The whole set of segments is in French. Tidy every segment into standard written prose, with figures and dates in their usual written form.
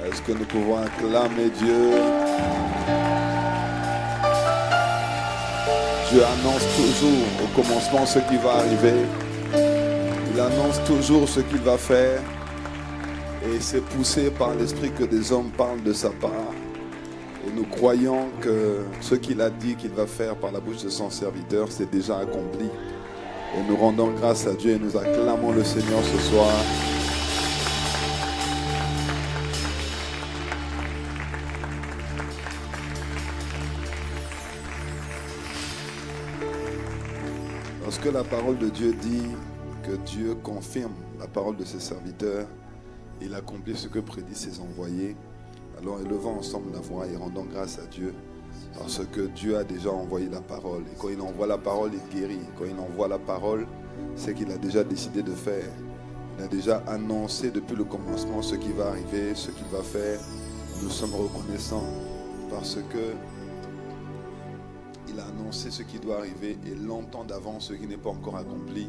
Est-ce que nous pouvons acclamer Dieu? Dieu annonce toujours au commencement ce qui va arriver. Il annonce toujours ce qu'il va faire. Et c'est poussé par l'Esprit que des hommes parlent de sa part. Et nous croyons que ce qu'il a dit qu'il va faire par la bouche de son serviteur, c'est déjà accompli. Et nous rendons grâce à Dieu et nous acclamons le Seigneur ce soir. Lorsque la parole de Dieu dit que Dieu confirme la parole de ses serviteurs, il accomplit ce que prédit ses envoyés. Alors élevons ensemble la voix et rendons grâce à Dieu parce que Dieu a déjà envoyé la parole. Et quand il envoie la parole, il guérit. Quand il envoie la parole, c'est qu'il a déjà décidé de faire. Il a déjà annoncé depuis le commencement ce qui va arriver, ce qu'il va faire. Nous sommes reconnaissants parce que il a annoncé ce qui doit arriver et longtemps d'avance ce qui n'est pas encore accompli.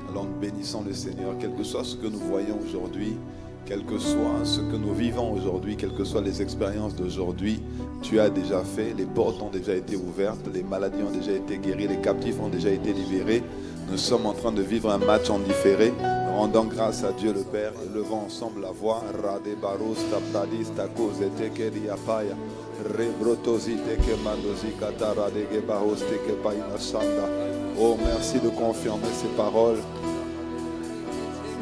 Alors nous bénissons le Seigneur, quel que soit ce que nous voyons aujourd'hui, quel que soit ce que nous vivons aujourd'hui, quelles que soient les expériences d'aujourd'hui, tu as déjà fait, les portes ont déjà été ouvertes, les maladies ont déjà été guéries, les captifs ont déjà été libérés. Nous sommes en train de vivre un match en différé. Rendons grâce à Dieu le Père et levons ensemble la voix. Oh, merci de confirmer ces paroles.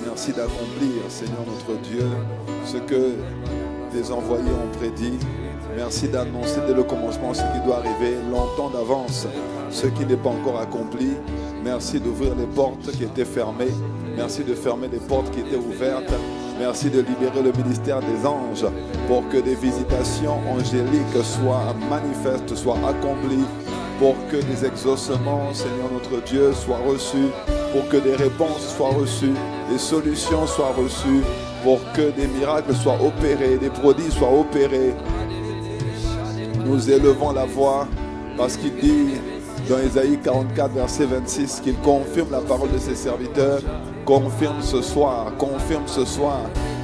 Merci d'accomplir, Seigneur notre Dieu, ce que tes envoyés ont prédit. Merci d'annoncer dès le commencement ce qui doit arriver, longtemps d'avance, ce qui n'est pas encore accompli. Merci d'ouvrir les portes qui étaient fermées. Merci de fermer les portes qui étaient ouvertes. Merci de libérer le ministère des anges pour que des visitations angéliques soient manifestes, soient accomplies, pour que des exaucements, Seigneur notre Dieu, soient reçus, pour que des réponses soient reçues, des solutions soient reçues, pour que des miracles soient opérés, des prodiges soient opérés. Nous élevons la voix parce qu'il dit dans Ésaïe 44, verset 26, qu'il confirme la parole de ses serviteurs. Confirme ce soir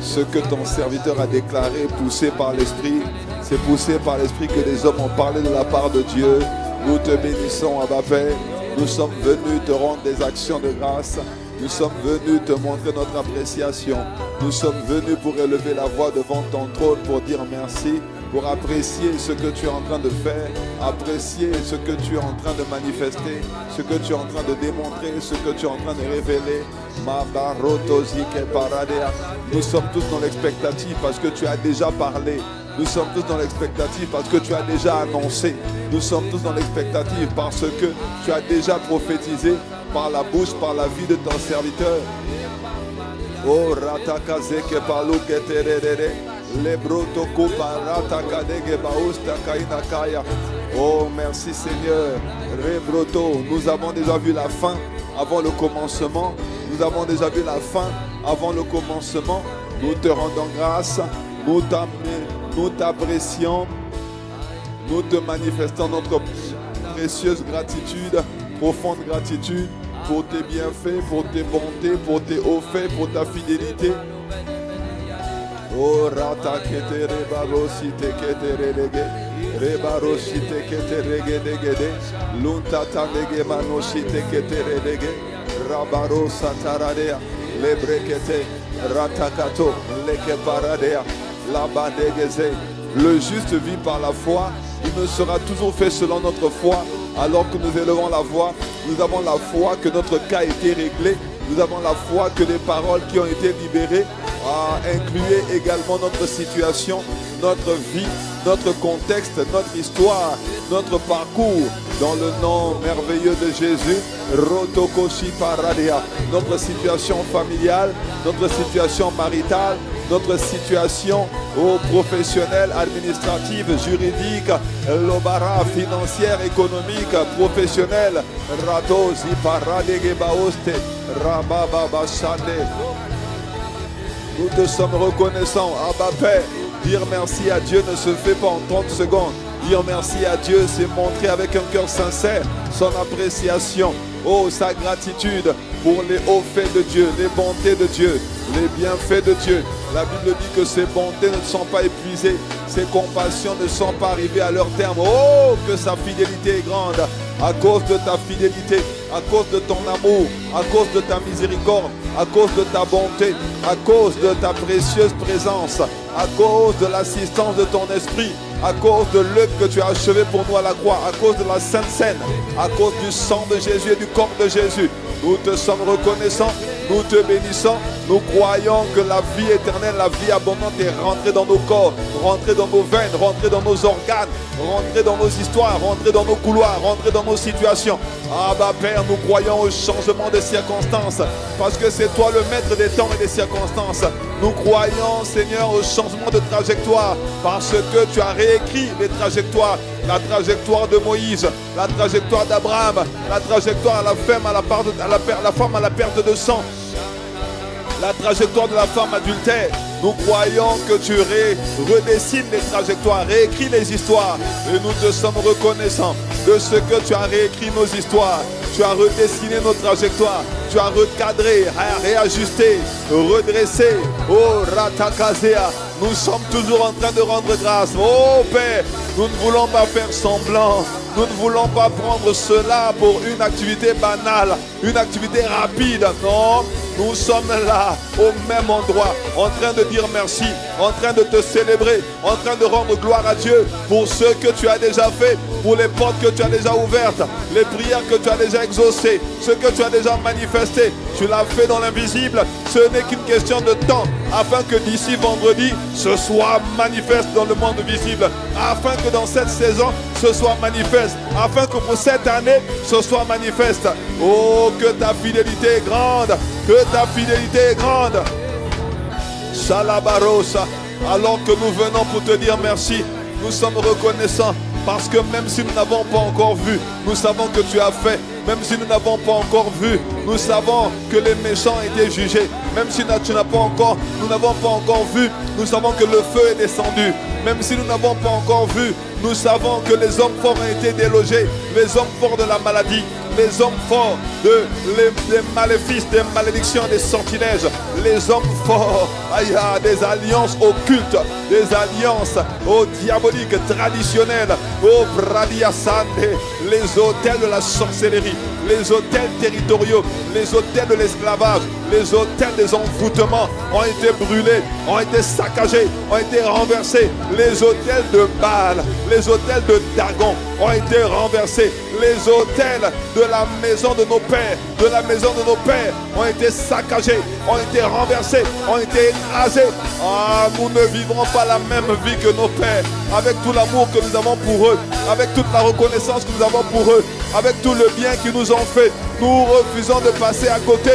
ce que ton serviteur a déclaré, poussé par l'Esprit. C'est poussé par l'Esprit que les hommes ont parlé de la part de Dieu. Nous te bénissons, Abba Père. Nous sommes venus te rendre des actions de grâce. Nous sommes venus te montrer notre appréciation. Nous sommes venus pour élever la voix devant ton trône pour dire merci, pour apprécier ce que tu es en train de faire, apprécier ce que tu es en train de manifester, ce que tu es en train de démontrer, ce que tu es en train de révéler. Nous sommes tous dans l'expectative parce que tu as déjà parlé. Nous sommes tous dans l'expectative parce que tu as déjà annoncé. Nous sommes tous dans l'expectative parce que tu as déjà prophétisé par la bouche, par la vie de ton serviteur. Oh, ratakazeke paluke tererere. Oh, merci Seigneur. Rebroto, nous avons déjà vu la fin avant le commencement. Nous avons déjà vu la fin avant le commencement. Nous te rendons grâce. Nous t'apprécions. Nous te manifestons notre précieuse gratitude, profonde gratitude pour tes bienfaits, pour tes bontés, pour tes hauts faits, pour ta fidélité. Oh rata kete rebarosi te kete relege rebarosi te kete rege degede lunta tanege manoshi te kete relege rabaro sataradea lebrekete ratakato leke paradea labadegeze. Le juste vit par la foi. Il me sera toujours fait selon notre foi. Alors que nous élevons la voix, nous avons la foi que notre cas a été réglé. Nous avons la foi que les paroles qui ont été libérées incluaient également notre situation, notre vie, notre contexte, notre histoire, notre parcours. Dans le nom merveilleux de Jésus, Rotokoshi Paradea, notre situation familiale, notre situation maritale, notre situation professionnelle, administrative, juridique, l'obara financière, économique, professionnelle, Radozi Paradege Baoste, Rababa Shande. Nous te sommes reconnaissants, Abba Père. Dire merci à Dieu ne se fait pas en 30 secondes. Dire merci à Dieu, c'est montrer avec un cœur sincère son appréciation, sa gratitude pour les hauts faits de Dieu, les bontés de Dieu, les bienfaits de Dieu. La Bible dit que ses bontés ne sont pas épuisées, ses compassions ne sont pas arrivées à leur terme. Oh, que sa fidélité est grande. À cause de ta fidélité, à cause de ton amour, à cause de ta miséricorde, à cause de ta bonté, à cause de ta précieuse présence, à cause de l'assistance de ton esprit, à cause de l'œuvre que tu as achevé pour nous à la croix, à cause de la Sainte Seine, à cause du sang de Jésus et du corps de Jésus. Nous te sommes reconnaissants, nous te bénissons, nous croyons que la vie éternelle, la vie abondante est rentrée dans nos corps, rentrée dans nos veines, rentrée dans nos organes, rentrée dans nos histoires, rentrée dans nos couloirs, rentrée dans nos situations. Ah bah Père, nous croyons au changement de circonstances, parce que c'est toi le maître des temps et des circonstances. Nous croyons, Seigneur, au changement de trajectoire, parce que tu as réécrit les trajectoires. La trajectoire de Moïse, la trajectoire d'Abraham, la trajectoire à la femme à la perte de sang, la trajectoire de la femme adultère. Nous croyons que tu redessines les trajectoires, réécris les histoires. Et nous te sommes reconnaissants de ce que tu as réécrit nos histoires. Tu as redessiné nos trajectoires. Tu as recadré, réajusté, redressé. Oh, Ratakazea. Nous sommes toujours en train de rendre grâce. Oh Père, nous ne voulons pas faire semblant. Nous ne voulons pas prendre cela pour une activité banale, une activité rapide. Non, nous sommes là, au même endroit, en train de dire merci, en train de te célébrer, en train de rendre gloire à Dieu pour ce que tu as déjà fait, pour les portes que tu as déjà ouvertes, les prières que tu as déjà exaucées, ce que tu as déjà manifesté. Tu l'as fait dans l'invisible. Ce n'est qu'une question de temps, afin que d'ici vendredi, ce soit manifeste dans le monde visible, afin que dans cette saison, ce soit manifeste, afin que pour cette année, ce soit manifeste. Oh, que ta fidélité est grande, que ta fidélité est grande. Shalabarosa. Alors que nous venons pour te dire merci, nous sommes reconnaissants, parce que même si nous n'avons pas encore vu, nous savons que tu as fait. Même si nous n'avons pas encore vu, nous savons que les méchants ont été jugés. Même si nous n'avons pas encore vu, nous savons que le feu est descendu. Même si nous n'avons pas encore vu, nous savons que les hommes forts ont été délogés. Les hommes forts de la maladie, les hommes forts des maléfices, des malédictions, des sortilèges. Les hommes forts, des alliances occultes, des alliances diaboliques, traditionnelles. Les hôtels de la sorcellerie, les hôtels territoriaux, les hôtels de l'esclavage, les hôtels des envoûtements ont été brûlés, ont été saccagés, ont été renversés. Les hôtels de Baal, les hôtels de Dagon ont été renversés. Les hôtels de la maison de nos pères, de la maison de nos pères ont été saccagés, ont été renversés, ont été écrasés. Ah, nous ne vivrons pas la même vie que nos pères, avec tout l'amour que nous avons pour eux, avec toute la reconnaissance que nous avons pour eux, avec tout le bien qu'ils nous ont fait. Nous refusons de passer à côté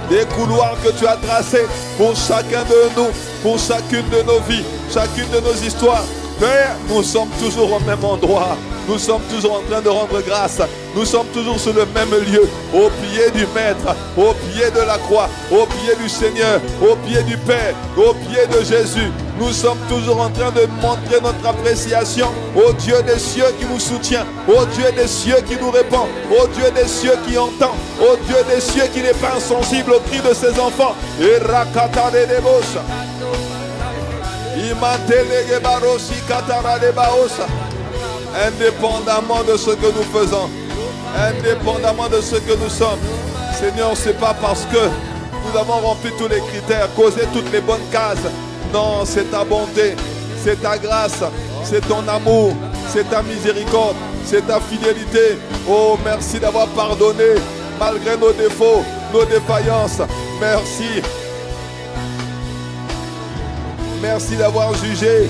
des couloirs que tu as tracés pour chacun de nous, pour chacune de nos vies, chacune de nos histoires. Père, nous sommes toujours au même endroit. Nous sommes toujours en train de rendre grâce. Nous sommes toujours sur le même lieu, au pied du Maître, au pied de la croix, au pied du Seigneur, au pied du Père, au pied de Jésus. Nous sommes toujours en train de montrer notre appréciation au Dieu des cieux qui nous soutient, au Dieu des cieux qui nous répond, au Dieu des cieux qui entend, au Dieu des cieux qui n'est pas insensible au cri de ses enfants. Et rakata de debosha. Indépendamment de ce que nous faisons, indépendamment de ce que nous sommes, Seigneur, c'est pas parce que nous avons rempli tous les critères, causé toutes les bonnes cases. Non, c'est ta bonté, c'est ta grâce, c'est ton amour, c'est ta miséricorde, c'est ta fidélité. Oh, merci d'avoir pardonné malgré nos défauts, nos défaillances. Merci. Merci d'avoir jugé,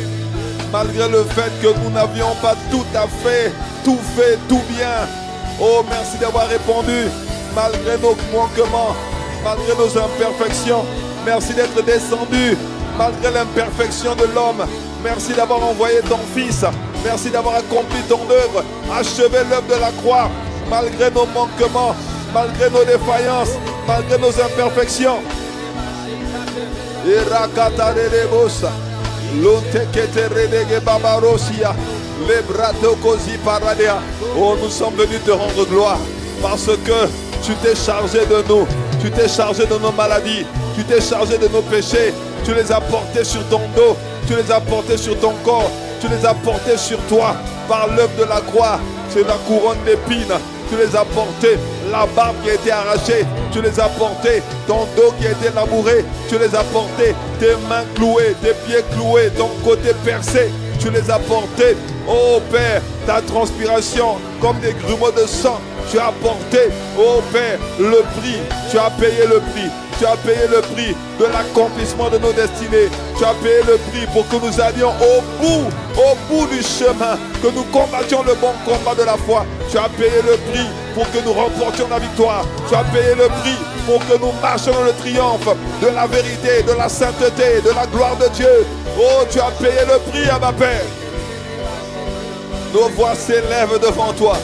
malgré le fait que nous n'avions pas tout à fait, tout bien. Oh, merci d'avoir répondu, malgré nos manquements, malgré nos imperfections. Merci d'être descendu, malgré l'imperfection de l'homme. Merci d'avoir envoyé ton Fils. Merci d'avoir accompli ton œuvre, achevé l'œuvre de la croix, malgré nos manquements, malgré nos défaillances, malgré nos imperfections. Irakata de debosa, l'ontekete redege babarosia, les brato così paradea. Oh, nous sommes venus te rendre gloire parce que tu t'es chargé de nous. Tu t'es chargé de nos maladies. Tu t'es chargé de nos péchés. Tu les as portés sur ton dos. Tu les as portés sur ton corps. Tu les as portés sur toi. Par l'œuvre de la croix, c'est la couronne d'épines. Tu les as portés. La barbe qui a été arrachée, tu les as portés. Ton dos qui a été labouré, tu les as portés. Tes mains clouées, tes pieds cloués, ton côté percé, tu les as portés. Oh Père, ta transpiration comme des grumeaux de sang, tu as porté. Oh Père, le prix, tu as payé le prix. Tu as payé le prix de l'accomplissement de nos destinées. Tu as payé le prix pour que nous allions au bout du chemin, que nous combattions le bon combat de la foi. Tu as payé le prix pour que nous remportions la victoire. Tu as payé le prix pour que nous marchions dans le triomphe de la vérité, de la sainteté, de la gloire de Dieu. Oh, tu as payé le prix, Abba Père. Nos voix s'élèvent devant toi.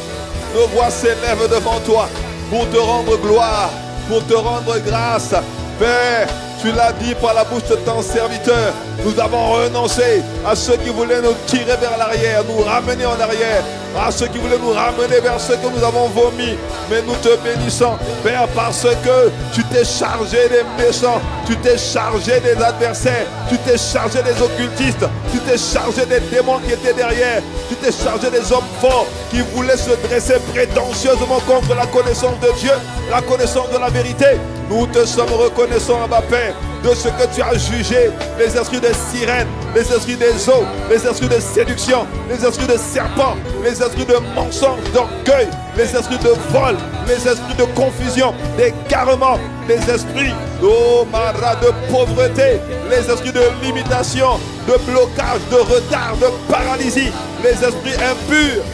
Nos voix s'élèvent devant toi pour te rendre gloire, pour te rendre grâce. Père, tu l'as dit par la bouche de ton serviteur. Nous avons renoncé à ceux qui voulaient nous tirer vers l'arrière, nous ramener en arrière, à ceux qui voulaient nous ramener vers ce que nous avons vomi. Mais nous te bénissons, Père, parce que tu t'es chargé des méchants, tu t'es chargé des adversaires, tu t'es chargé des occultistes, tu t'es chargé des démons qui étaient derrière, tu t'es chargé des hommes forts qui voulaient se dresser prétentieusement contre la connaissance de Dieu, la connaissance de la vérité. Nous te sommes reconnaissants, Abba Père, de ce que tu as jugé les esprits de sirènes, les esprits des eaux, les esprits de séduction, les esprits de serpents, les esprits de mensonge, d'orgueil, les esprits de vol, les esprits de confusion, d'égarement, les esprits de pauvreté, les esprits de limitation, de blocage, de retard, de paralysie, les esprits impurs.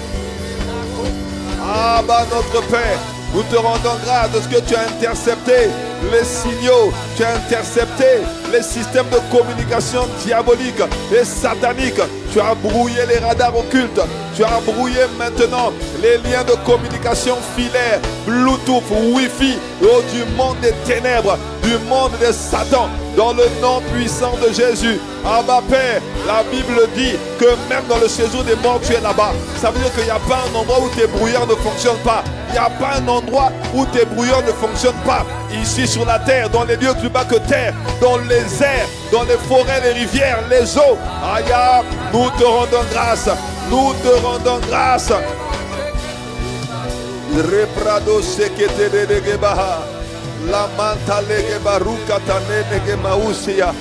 Ah bah notre Père, nous te rendons grâce de ce que tu as intercepté les signaux, tu as intercepté les systèmes de communication diaboliques et sataniques. Tu as brouillé les radars occultes. Tu as brouillé maintenant les liens de communication filaire, Bluetooth, Wi-Fi, du monde des ténèbres, du monde de Satan, dans le nom puissant de Jésus. Abba Père, la Bible dit que même dans le séjour des morts, tu es là-bas. Ça veut dire qu'il n'y a pas un endroit où tes brouilleurs ne fonctionnent pas. Il n'y a pas un endroit où tes brouilleurs ne fonctionnent pas. Ici sur la terre, dans les lieux plus bas que terre, dans les airs, dans les forêts, les rivières, les eaux. Aïe, nous te rendons grâce. Nous te rendons grâce. Reprado sekete de gebaha. La manta lege baruka tane nege mausia.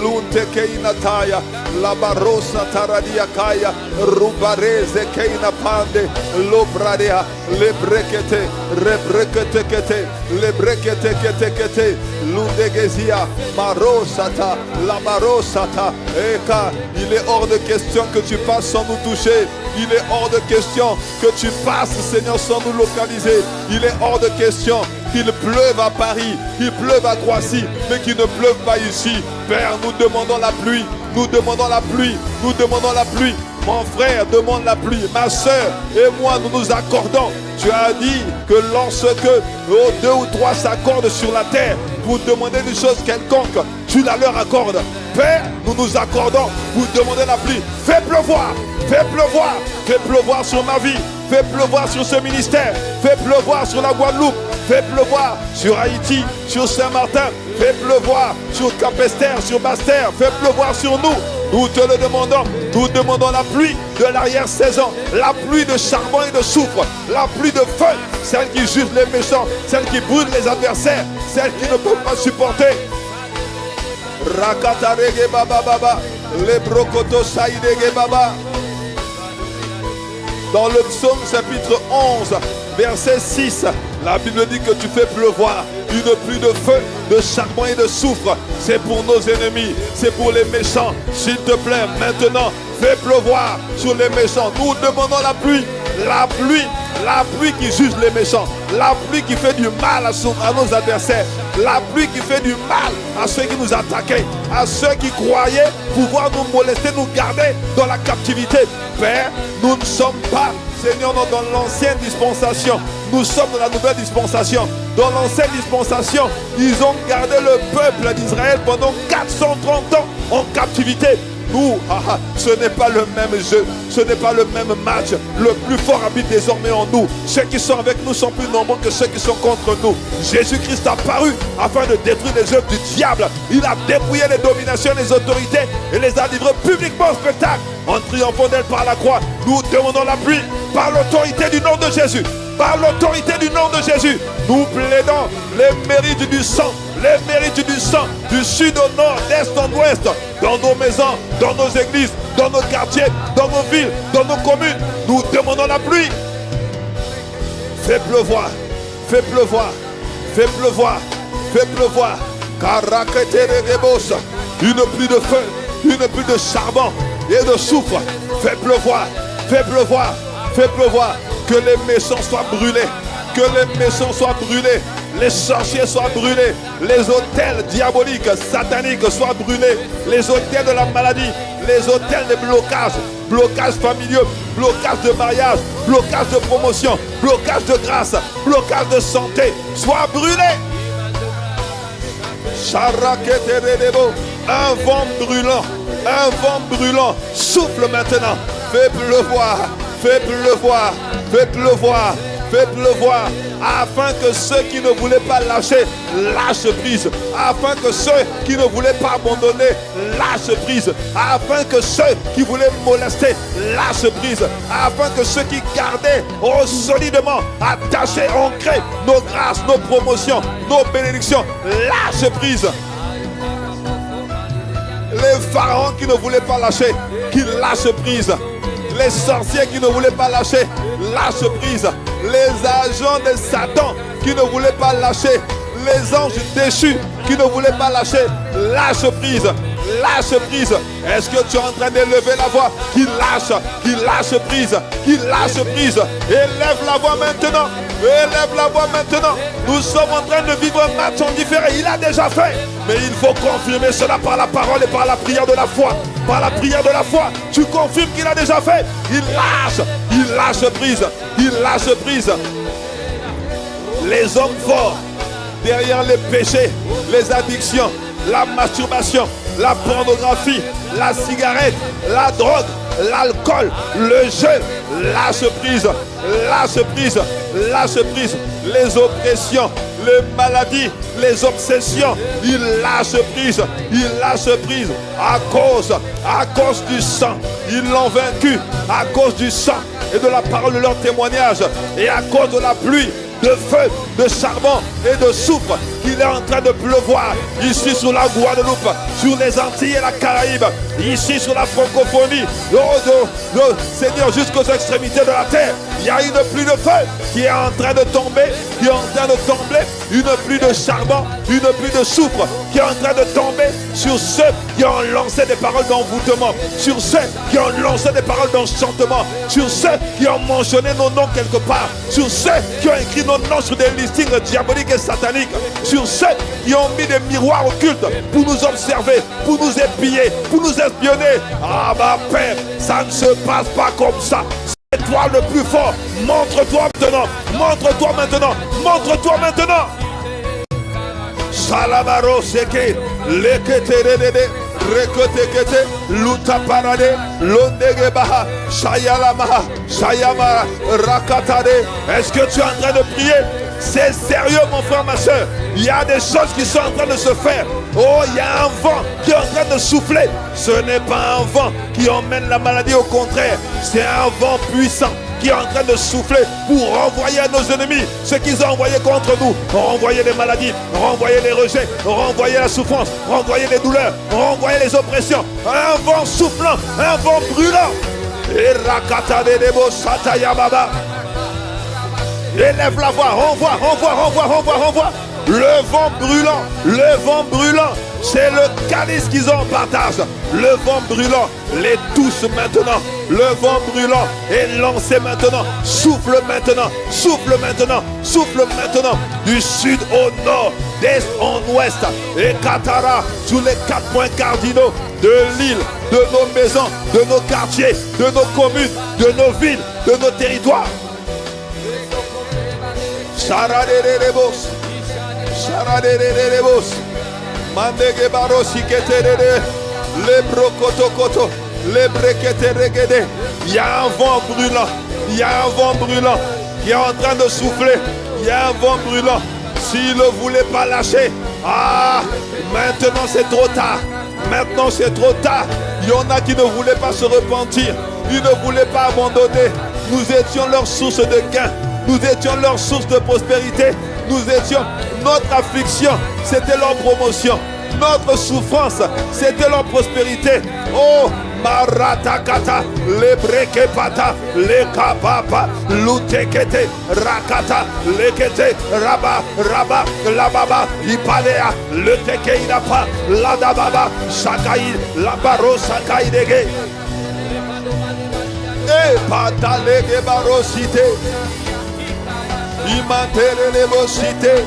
Lunte keina taya, la barosa taradia kaya, rubareze keina pande, lobradea, le brekete, rebrekete kete, le brekete kete kete, lundegezia, marosata, la marosata, eka, il est hors de question que tu passes sans nous toucher. Il est hors de question que tu passes, Seigneur, sans nous localiser. Il est hors de question qu'il pleuve à Paris, qu'il pleuve à Croatie, mais qu'il ne pleuve pas ici. Père, nous demandons la pluie, nous demandons la pluie, nous demandons la pluie. Mon frère demande la pluie, ma soeur et moi nous nous accordons. Tu as dit que lorsque deux ou trois s'accordent sur la terre pour demander une chose quelconque, tu la leur accordes. Père, nous nous accordons pour demander la pluie. Fais pleuvoir, fais pleuvoir, fais pleuvoir sur ma vie, fais pleuvoir sur ce ministère, fais pleuvoir sur la Guadeloupe, fais pleuvoir sur Haïti, sur Saint-Martin, fais pleuvoir sur Capesterre, sur Basse-Terre, fais pleuvoir sur nous. Nous te le demandons, nous demandons la pluie de l'arrière-saison, la pluie de charbon et de soufre, la pluie de feu, celle qui juge les méchants, celle qui brûle les adversaires, celle qui ne peut pas supporter. Rakatarege baba baba, le brokoto saïdege baba. Dans le psaume chapitre 11, verset 6, la Bible dit que tu fais pleuvoir une pluie de feu, de charbon et de soufre. C'est pour nos ennemis, c'est pour les méchants. S'il te plaît, maintenant, fais pleuvoir sur les méchants. Nous demandons la pluie, la pluie. La pluie qui juge les méchants, la pluie qui fait du mal à nos adversaires, la pluie qui fait du mal à ceux qui nous attaquaient, à ceux qui croyaient pouvoir nous molester, nous garder dans la captivité. Père, nous ne sommes pas, Seigneur, dans l'ancienne dispensation, nous sommes dans la nouvelle dispensation. Dans l'ancienne dispensation, ils ont gardé le peuple d'Israël pendant 430 ans en captivité. Nous, ce n'est pas le même jeu, ce n'est pas le même match. Le plus fort habite désormais en nous. Ceux qui sont avec nous sont plus nombreux que ceux qui sont contre nous. Jésus-Christ a paru afin de détruire les œuvres du diable. Il a dépouillé les dominations, les autorités et les a livrés publiquement au spectacle. En triomphant d'elle par la croix, nous demandons l'appui par l'autorité du nom de Jésus. Par l'autorité du nom de Jésus, nous plaidons les mérites du sang, les mérites du sang, du sud au nord, d'est en ouest, dans nos maisons, dans nos églises, dans nos quartiers, dans nos villes, dans nos communes. Nous demandons la pluie. Fais pleuvoir, fais pleuvoir, fais pleuvoir, fais pleuvoir. Une pluie de feu, une pluie de charbon et de soufre. Fais pleuvoir, fais pleuvoir, fais pleuvoir. Que les maisons soient brûlées, que les maisons soient brûlées, les sorciers soient brûlés, les hôtels diaboliques, sataniques soient brûlés, les hôtels de la maladie, les hôtels de blocage, blocage familiaux, blocage de mariage, blocage de promotion, blocage de grâce, blocage de santé, soient brûlés. Un vent brûlant, souffle maintenant, fais pleuvoir. Fais pleuvoir, fais pleuvoir, fais pleuvoir, afin que ceux qui ne voulaient pas lâcher, lâchent prise, afin que ceux qui ne voulaient pas abandonner, lâchent prise, afin que ceux qui voulaient molester, lâchent prise, afin que ceux qui gardaient solidement attachés, ancrés, nos grâces, nos promotions, nos bénédictions, lâchent prise. Les pharaons qui ne voulaient pas lâcher, qui lâchent prise. Les sorciers qui ne voulaient pas lâcher, lâchent prise. Les agents de Satan qui ne voulaient pas lâcher, les anges déchus qui ne voulaient pas lâcher, lâchent prise. Lâche prise. Est-ce que tu es en train d'élever la voix? Qu'il lâche prise, qu'il lâche prise. Élève la voix maintenant. Élève la voix maintenant. Nous sommes en train de vivre un match en différé. Il a déjà fait. Mais il faut confirmer cela par la parole et par la prière de la foi. Par la prière de la foi, tu confirmes qu'il a déjà fait. Il lâche prise. Il lâche prise. Les hommes forts derrière les péchés, les addictions, la masturbation, la pornographie, la cigarette, la drogue, l'alcool, le jeu, lâche prise, lâche prise, lâche prise, les oppressions, les maladies, les obsessions, il lâche prise à cause du sang. Ils l'ont vaincu à cause du sang et de la parole de leur témoignage et à cause de la pluie, de feu, de charbon et de soufre qu'il est en train de pleuvoir ici sur la Guadeloupe, sur les Antilles et la Caraïbe, ici sur la francophonie, Seigneur, jusqu'aux extrémités de la terre. Il y a une pluie de feu qui est en train de tomber, qui est en train de tomber, une pluie de charbon, une pluie de soufre qui est en train de tomber sur ceux qui ont lancé des paroles d'envoûtement, sur ceux qui ont lancé des paroles d'enchantement, sur ceux qui ont mentionné nos noms quelque part, sur ceux qui ont écrit nos noms sur des listings diaboliques et sataniques, sur ceux qui ont mis des miroirs occultes pour nous observer, pour nous épier, pour nous espionner. Ah ma Père, ça ne se passe pas comme ça. C'est toi le plus fort. Montre-toi maintenant. Montre-toi maintenant. Montre-toi maintenant. Salamaro seke leketerede rekotekete luta parade londegebaha shayalamaha shayama rakatade. Est-ce que tu es en train de prier? C'est sérieux mon frère, ma soeur. Il y a des choses qui sont en train de se faire. Oh, il y a un vent qui est en train de souffler. Ce n'est pas un vent qui emmène la maladie, au contraire. C'est un vent puissant qui est en train de souffler pour renvoyer à nos ennemis ce qu'ils ont envoyé contre nous. Renvoyer les maladies, renvoyer les rejets, renvoyer la souffrance, renvoyer les douleurs, renvoyer les oppressions. Un vent soufflant, un vent brûlant. Et rakata de debo sataya baba. Élève la voix, renvoie. Le vent brûlant, c'est le calice qu'ils ont en partage. Le vent brûlant, les touche maintenant. Le vent brûlant est lancé maintenant. Souffle maintenant. Du sud au nord, d'est en ouest. Et Katara, sous les 4 points cardinaux de l'île, de nos maisons, de nos quartiers, de nos communes, de nos villes, de nos territoires. Sharadere Mandege barosi keterere les brocotocoto, les brekete regede. Il y a un vent brûlant, il y a un vent brûlant qui est en train de souffler. Il y a un vent brûlant. S'il ne voulait pas lâcher, maintenant c'est trop tard. Maintenant c'est trop tard. Il y en a qui ne voulaient pas se repentir. Ils ne voulaient pas abandonner. Nous étions leur source de gain. Nous étions leur source de prospérité. Nous étions notre affliction. C'était leur promotion. Notre souffrance, c'était leur prospérité. Oh, Maratakata, le brekepata, le kapapa, lutekete, rakata, lekete, raba, lababa, ipalea, le tekeidapa, ladababa, sakai, labaro, sakai dege. E patalege barosite, imantere lebosite.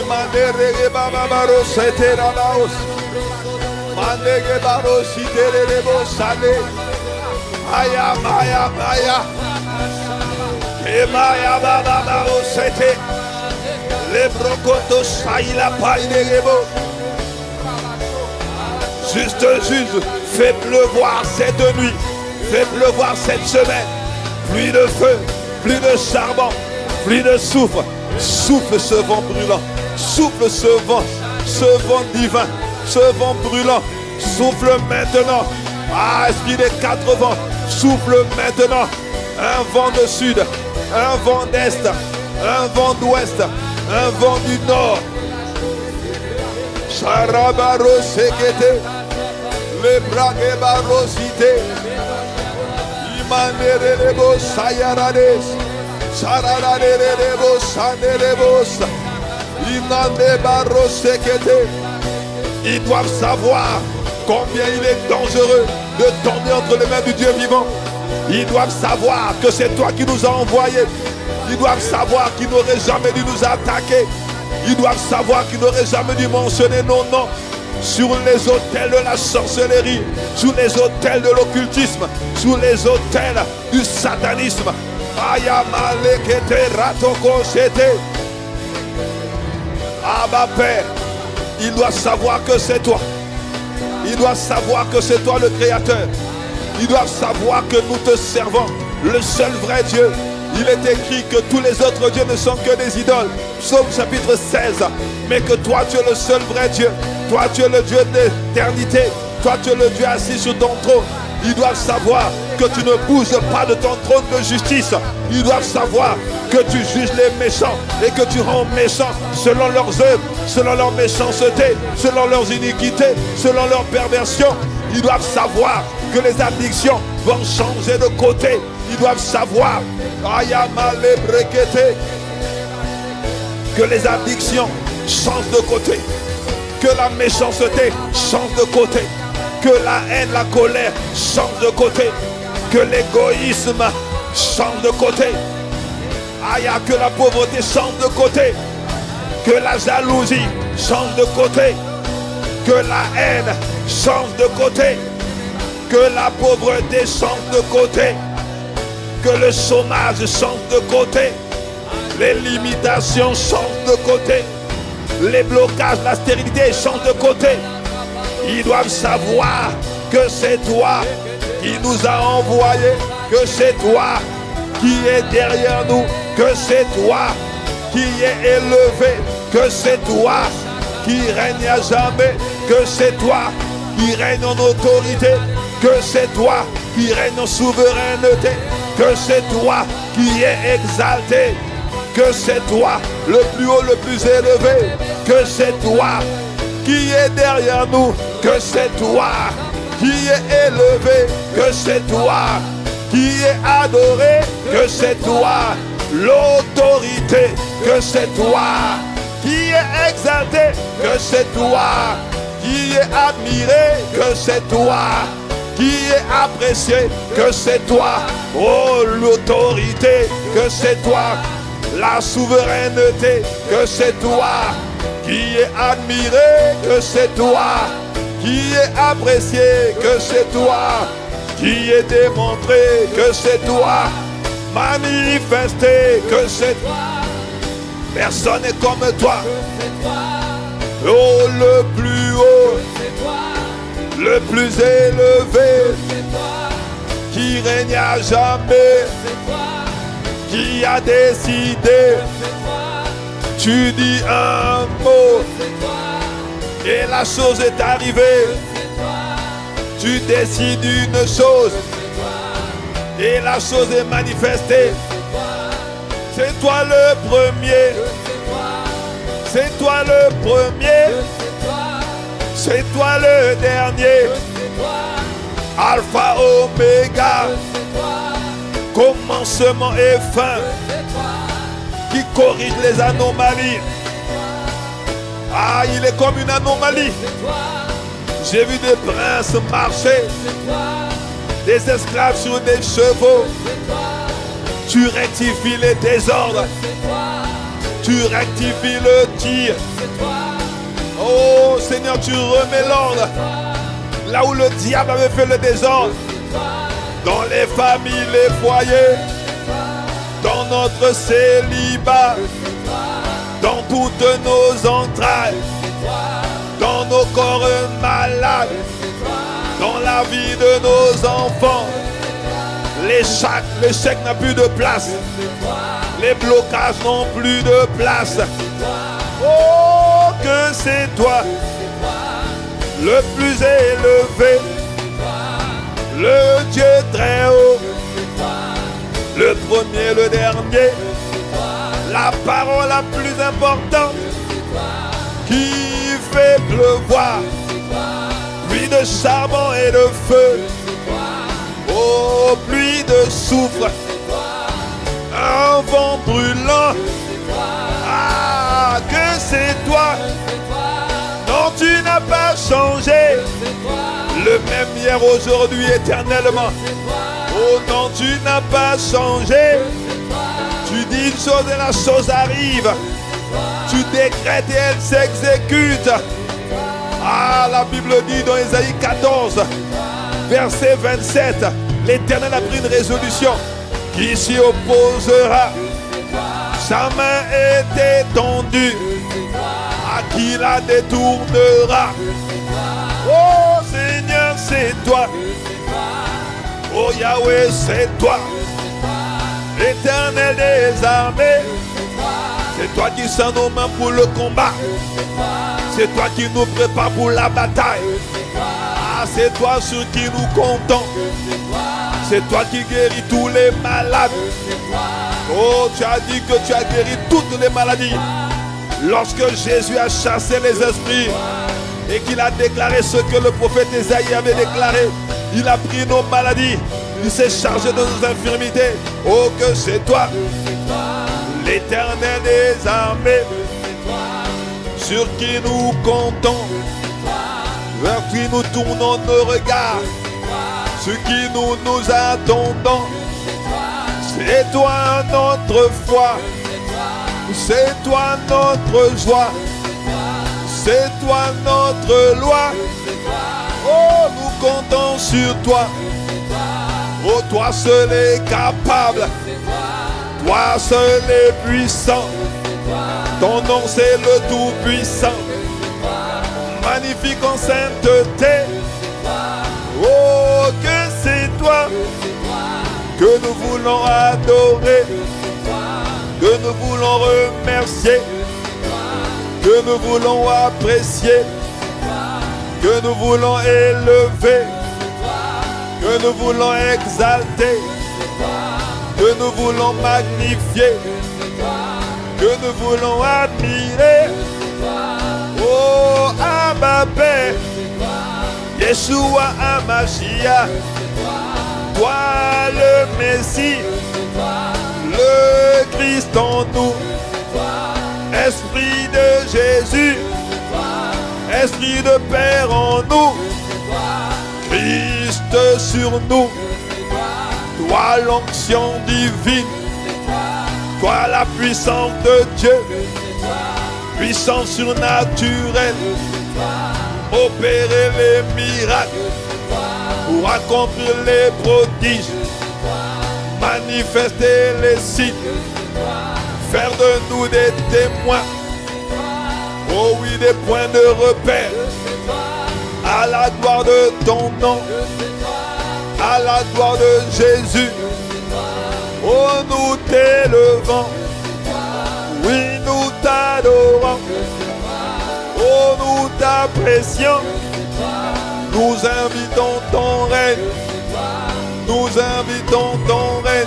Mandege baba baro sete rabaos, mandege baro site rebo sade, aya maya maya, emaya baba baro sete, le brocoto saïla paille de rebo. Juste, fais pleuvoir cette nuit, fais pleuvoir cette semaine, pluie de feu, pluie de charbon, pluie de soufre, souffle ce vent brûlant. Souffle ce vent divin, ce vent brûlant. Souffle maintenant. Esprit des quatre vents, souffle maintenant. Un vent de sud, un vent d'est, un vent d'ouest, un vent du nord. Charabaro sekete, le braque barosite. Imanere lebo sayarades, chararade lebo sanerebos. Ils doivent savoir combien il est dangereux de tomber entre les mains du Dieu vivant. Ils doivent savoir que c'est toi qui nous as envoyés. Ils doivent savoir qu'ils n'auraient jamais dû nous attaquer. Ils doivent savoir qu'ils n'auraient jamais dû mentionner nos noms sur les autels de la sorcellerie, sur les autels de l'occultisme, sur les autels du satanisme. Ayamalekete ratoko sete. Abba Père, il doit savoir que c'est toi. Il doit savoir que c'est toi le Créateur. Ils doivent savoir que nous te servons, le seul vrai Dieu. Il est écrit que tous les autres dieux ne sont que des idoles. Psaume chapitre 16. Mais que toi, tu es le seul vrai Dieu. Toi, tu es le Dieu d'éternité. Toi, tu es le Dieu assis sur ton trône. Ils doivent savoir que tu ne bouges pas de ton trône de justice. Ils doivent savoir que tu juges les méchants et que tu rends méchants selon leurs œuvres, selon leur méchanceté, selon leurs iniquités, selon leur perversion. Ils doivent savoir que les addictions vont changer de côté. Ils doivent savoir que les addictions changent de côté, que la méchanceté change de côté, que la haine, la colère change de côté, que l'égoïsme change de côté, que la pauvreté change de côté, que la jalousie change de côté, que la haine change de côté, que la pauvreté change de côté, que le chômage change de côté, les limitations changent de côté, les blocages, la stérilité changent de côté. Ils doivent savoir que c'est toi qui nous a envoyés, que c'est toi qui est derrière nous, que c'est toi qui est élevé, que c'est toi qui règne à jamais, que c'est toi qui règne en autorité, que c'est toi qui règne en souveraineté, que c'est toi qui est exalté, que c'est toi le plus haut, le plus élevé, que c'est toi qui est derrière nous, que c'est toi qui est élevé, que c'est toi qui est adoré, que c'est toi l'autorité, que c'est toi qui est exalté, que c'est toi qui est admiré, que c'est toi qui est apprécié, que c'est toi, oh l'autorité, que c'est toi, la souveraineté, que c'est toi qui est admiré, que c'est toi qui est apprécié, que c'est toi, qui est démontré, que c'est toi, manifesté, que c'est toi. Personne n'est comme toi. Oh, le plus haut, le plus élevé, qui règne à jamais, qui a décidé. Tu dis un mot et la chose est arrivée. Tu décides une chose et la chose est manifestée. C'est toi le premier. C'est toi le premier. C'est toi le dernier. Alpha, Oméga. Commencement et fin. Qui corrige les anomalies. Ah, il est comme une anomalie. J'ai vu des princes marcher, des esclaves sur des chevaux. Tu rectifies les désordres. Tu rectifies le tir. Oh Seigneur, tu remets l'ordre. Là où le diable avait fait le désordre. Dans les familles, les foyers. Dans notre célibat. Dans toutes nos entrailles. Dans nos corps malades. Dans la vie de nos enfants. L'échec n'a plus de place. Les blocages n'ont plus de place. Oh, que c'est toi, le plus élevé, le Dieu très haut, le premier, le dernier, la parole la plus importante, qui fait pleuvoir, pluie de charbon et de feu. Oh, pluie de soufre, un vent brûlant. Ah, que c'est toi. Non, tu n'as pas changé. Le même hier, aujourd'hui, éternellement. Oh non, tu n'as pas changé. Tu dis une chose et la chose arrive. Tu décrètes et elle s'exécute. Ah, la Bible dit dans Ésaïe 14, verset 27, l'Éternel a pris une résolution. Qui s'y opposera? Sa main est étendue. À qui la détournera? Oh Seigneur, c'est toi. Oh Yahweh, c'est toi. L'Éternel des armées. C'est toi qui sens nos mains pour le combat. C'est toi qui nous prépare pour la bataille. Ah, c'est toi sur qui nous comptons. C'est toi qui guéris tous les malades. Oh, tu as dit que tu as guéri toutes les maladies. Lorsque Jésus a chassé les esprits et qu'il a déclaré ce que le prophète Ésaïe avait déclaré, il a pris nos maladies. Il s'est chargé de nos infirmités. Oh, que c'est toi, l'Éternel des armées, sur qui nous comptons, vers qui nous tournons nos regards, sur qui nous attendons. C'est toi notre foi, c'est toi notre joie, c'est toi notre loi. Oh, nous comptons sur toi. Oh, toi seul est capable, toi seul est puissant. Ton nom c'est le Tout-Puissant, magnifique en sainteté. Oh, que c'est toi que nous voulons adorer, que nous voulons remercier, que nous voulons apprécier, que nous voulons élever, que nous voulons exalter, que nous voulons magnifier, que nous voulons admirer. Oh, Abba Père, Yeshua Hamashiach, toi le Messie, le Christ en nous, Esprit de Jésus, Esprit de Père en nous, Christ sur nous, toi l'onction divine, toi la puissance de Dieu, puissance surnaturelle. Oh, opérer les miracles, pour accomplir les prodiges, manifester les signes, faire de nous des témoins, oh oui, des points de repère, à la gloire de ton nom, à la gloire de Jésus. Oh, nous t'élevons, oui, nous t'adorons, oh, nous t'apprécions, nous invitons ton règne, nous invitons ton règne.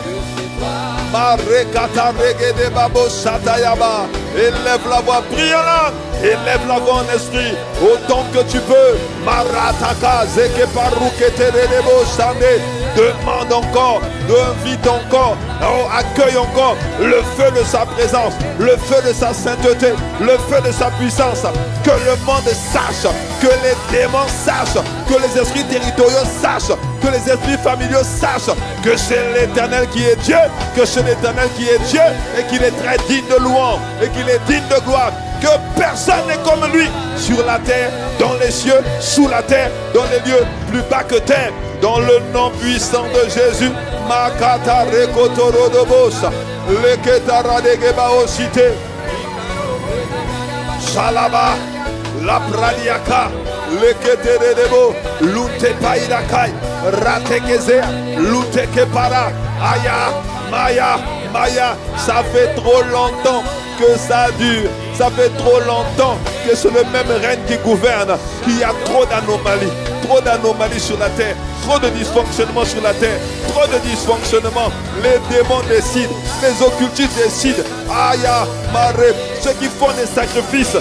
Élève la voix, prie en langue, élève la voix en esprit, autant que tu peux. Marataka, Zeke Parukete Redebo Sande. Demande encore, invite encore, oh, accueille encore le feu de sa présence, le feu de sa sainteté, le feu de sa puissance. Que le monde sache, que les démons sachent, que les esprits territoriaux sachent, que les esprits familiaux sachent que c'est l'Éternel qui est Dieu, que c'est l'Éternel qui est Dieu et qu'il est très digne de louange et qu'il est digne de gloire. Que personne n'est comme lui sur la terre, dans les cieux, sous la terre, dans les lieux plus bas que terre. Dans le nom puissant de Jésus, Makata Rekotoro de Bosa, Leketara de Gebao Cité, Salaba, La Pradiaka, Leketere Debo, Lute Paidakai, Ratekeze, Lute Kepara, Aya, Maya, ça fait trop longtemps que ça dure. Ça fait trop longtemps que c'est le même règne qui gouverne, qu'il y a trop d'anomalies sur la terre, trop de dysfonctionnement sur la terre, trop de dysfonctionnement. Les démons décident, les occultistes décident. Aya, Mare, ceux qui font des sacrifices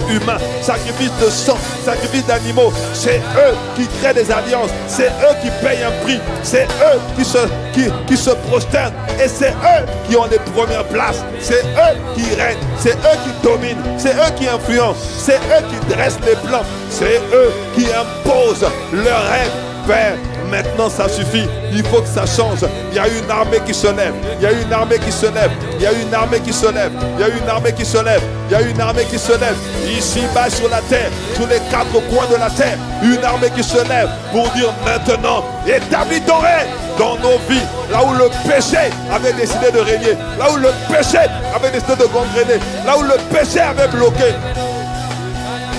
humains, sacrifices de sang, sacrifices d'animaux, c'est eux qui créent des alliances, c'est eux qui payent un prix, c'est eux qui se prosternent, et c'est eux qui ont les premières places, c'est eux qui règnent, c'est eux qui dominent, c'est eux qui influencent, c'est eux qui dressent les plans, c'est eux qui imposent leur règne. Père, maintenant ça suffit, il faut que ça change. Il y a une armée qui se lève, il y a une armée qui se lève, il y a une armée qui se lève, il y a une armée qui se lève, il y a une armée qui se lève, ici-bas sur la terre, sur les quatre coins de la terre, une armée qui se lève pour dire maintenant, établis ton règne dans nos vies, là où le péché avait décidé de régner, là où le péché avait décidé de gangréner, là où le péché avait bloqué.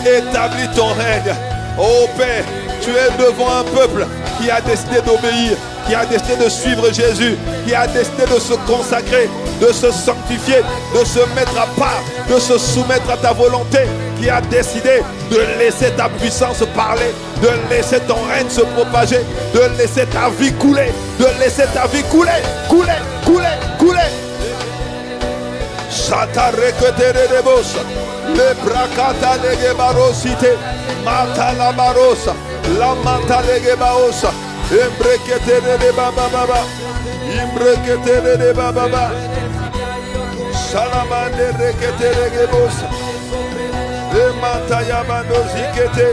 Établis ton règne, ô Père. Tu es devant un peuple qui a décidé d'obéir, qui a décidé de suivre Jésus, qui a décidé de se consacrer, de se sanctifier, de se mettre à part, de se soumettre à ta volonté, qui a décidé de laisser ta puissance parler, de laisser ton règne se propager, de laisser ta vie couler, de laisser ta vie couler. Chatareketere de bossa, le bracata de gebarosite, mata la barosa. La manta lege baosa, embreketere de baba, imbreketere de baba, salamande reketere de bosa, e manta yabando zikete,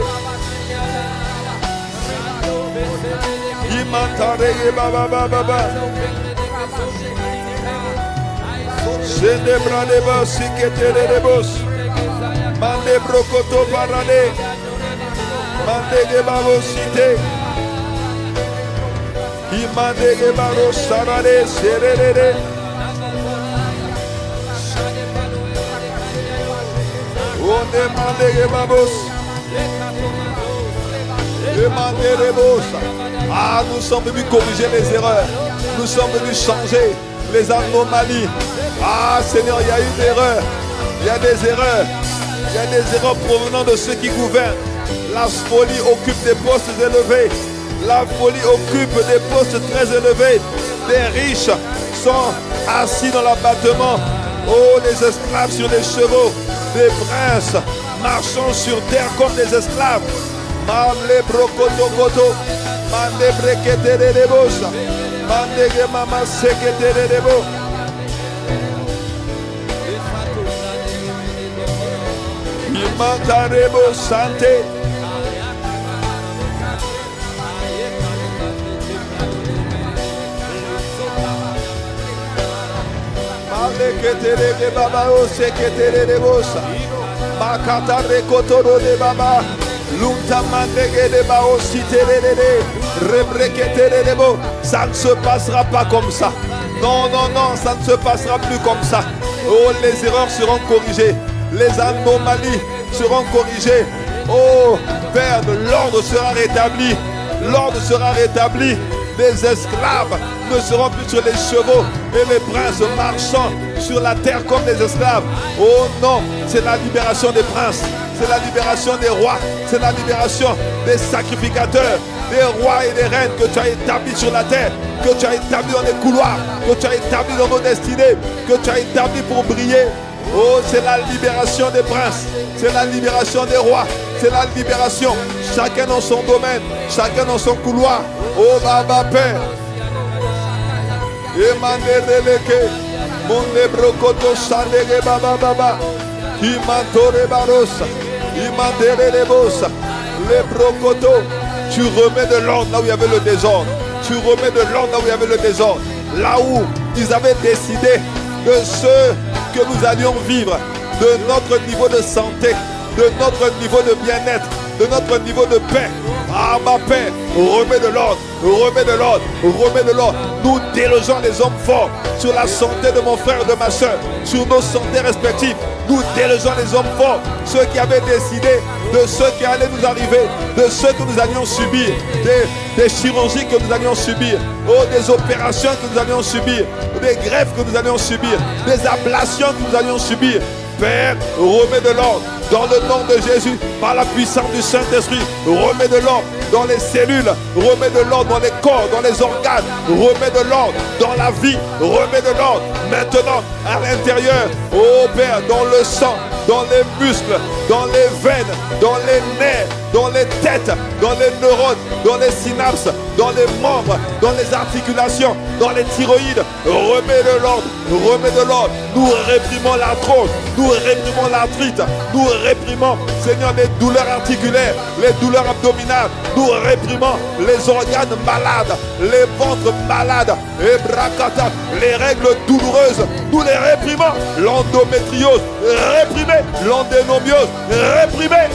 imanta rege baba, sendebra de bas ziketere de bos, mande brokoto parade. Mandege babo cité, qui mandege babo sarade serere, on demandege babos, demandege bos. Ah, nous sommes venus corriger les erreurs, nous sommes venus changer les anomalies. Ah Seigneur, il y a une erreur, il y a des erreurs provenant de ceux qui gouvernent. La folie occupe des postes élevés. La folie occupe des postes très élevés. Les riches sont assis dans l'abattement. Oh, les esclaves sur les chevaux. Des princes marchant sur terre comme des esclaves. Mamle brokotokoto. Mande breketere de bosa. Mande gemama seketere de bo. Imantarebo santé. Ketere de baba o seketere de bosa, makata rekotoro de baba, Ça ne se passera pas comme ça. Non, non, non, ça ne se passera plus comme ça. Oh, les erreurs seront corrigées. Les anomalies seront corrigées. Oh, Père, l'ordre sera rétabli. L'ordre sera rétabli. Les esclaves ne seront plus sur les chevaux et les princes marchant sur la terre comme des esclaves. Oh non, c'est la libération des princes. C'est la libération des rois. C'est la libération des sacrificateurs, des rois et des reines que tu as établis sur la terre, que tu as établis dans les couloirs, que tu as établis dans nos destinées, que tu as établis pour briller. Oh, c'est la libération des princes, c'est la libération des rois, c'est la libération. Chacun dans son domaine, chacun dans son couloir. Oh, Baba Père. Emandeleke, Monde Brokoto Sandege Baba Baba, Imantore Barosa, Imandere Bosa, les Brokoto. Tu remets de l'ordre là où il y avait le désordre. Tu remets de l'ordre là où il y avait le désordre. Là où ils avaient décidé de ce que nous allions vivre, de notre niveau de santé, de notre niveau de bien-être, de notre niveau de paix. Ah, ma paix, remets de l'ordre, remets de l'ordre, remets de l'ordre. Nous délogeons les hommes forts sur la santé de mon frère et de ma soeur, sur nos santé respectives. Nous délogeons les hommes forts, ceux qui avaient décidé de ce qui allait nous arriver, de ce que nous allions subir, des chirurgies que nous allions subir, oh, des opérations que nous allions subir, des greffes que nous allions subir, des ablations que nous allions subir. Père, remets de l'ordre dans le nom de Jésus, par la puissance du Saint-Esprit. Remets de l'ordre dans les cellules, remets de l'ordre dans les corps, dans les organes, remets de l'ordre dans la vie, remets de l'ordre maintenant à l'intérieur. Oh Père, dans le sang, dans les muscles, dans les veines, dans les nerfs, dans les têtes, dans les neurones, dans les synapses, dans les membres, dans les articulations, dans les thyroïdes. Remets de l'ordre, remets de l'ordre. Nous réprimons l'arthrose, nous réprimons l'arthrite, nous réprimons, Seigneur, les douleurs articulaires, les douleurs abdominales, nous réprimons les organes malades, les ventres malades, et bracata, les règles douloureuses, nous les réprimons. L'endométriose, réprimée, l'endénomiose, réprimée.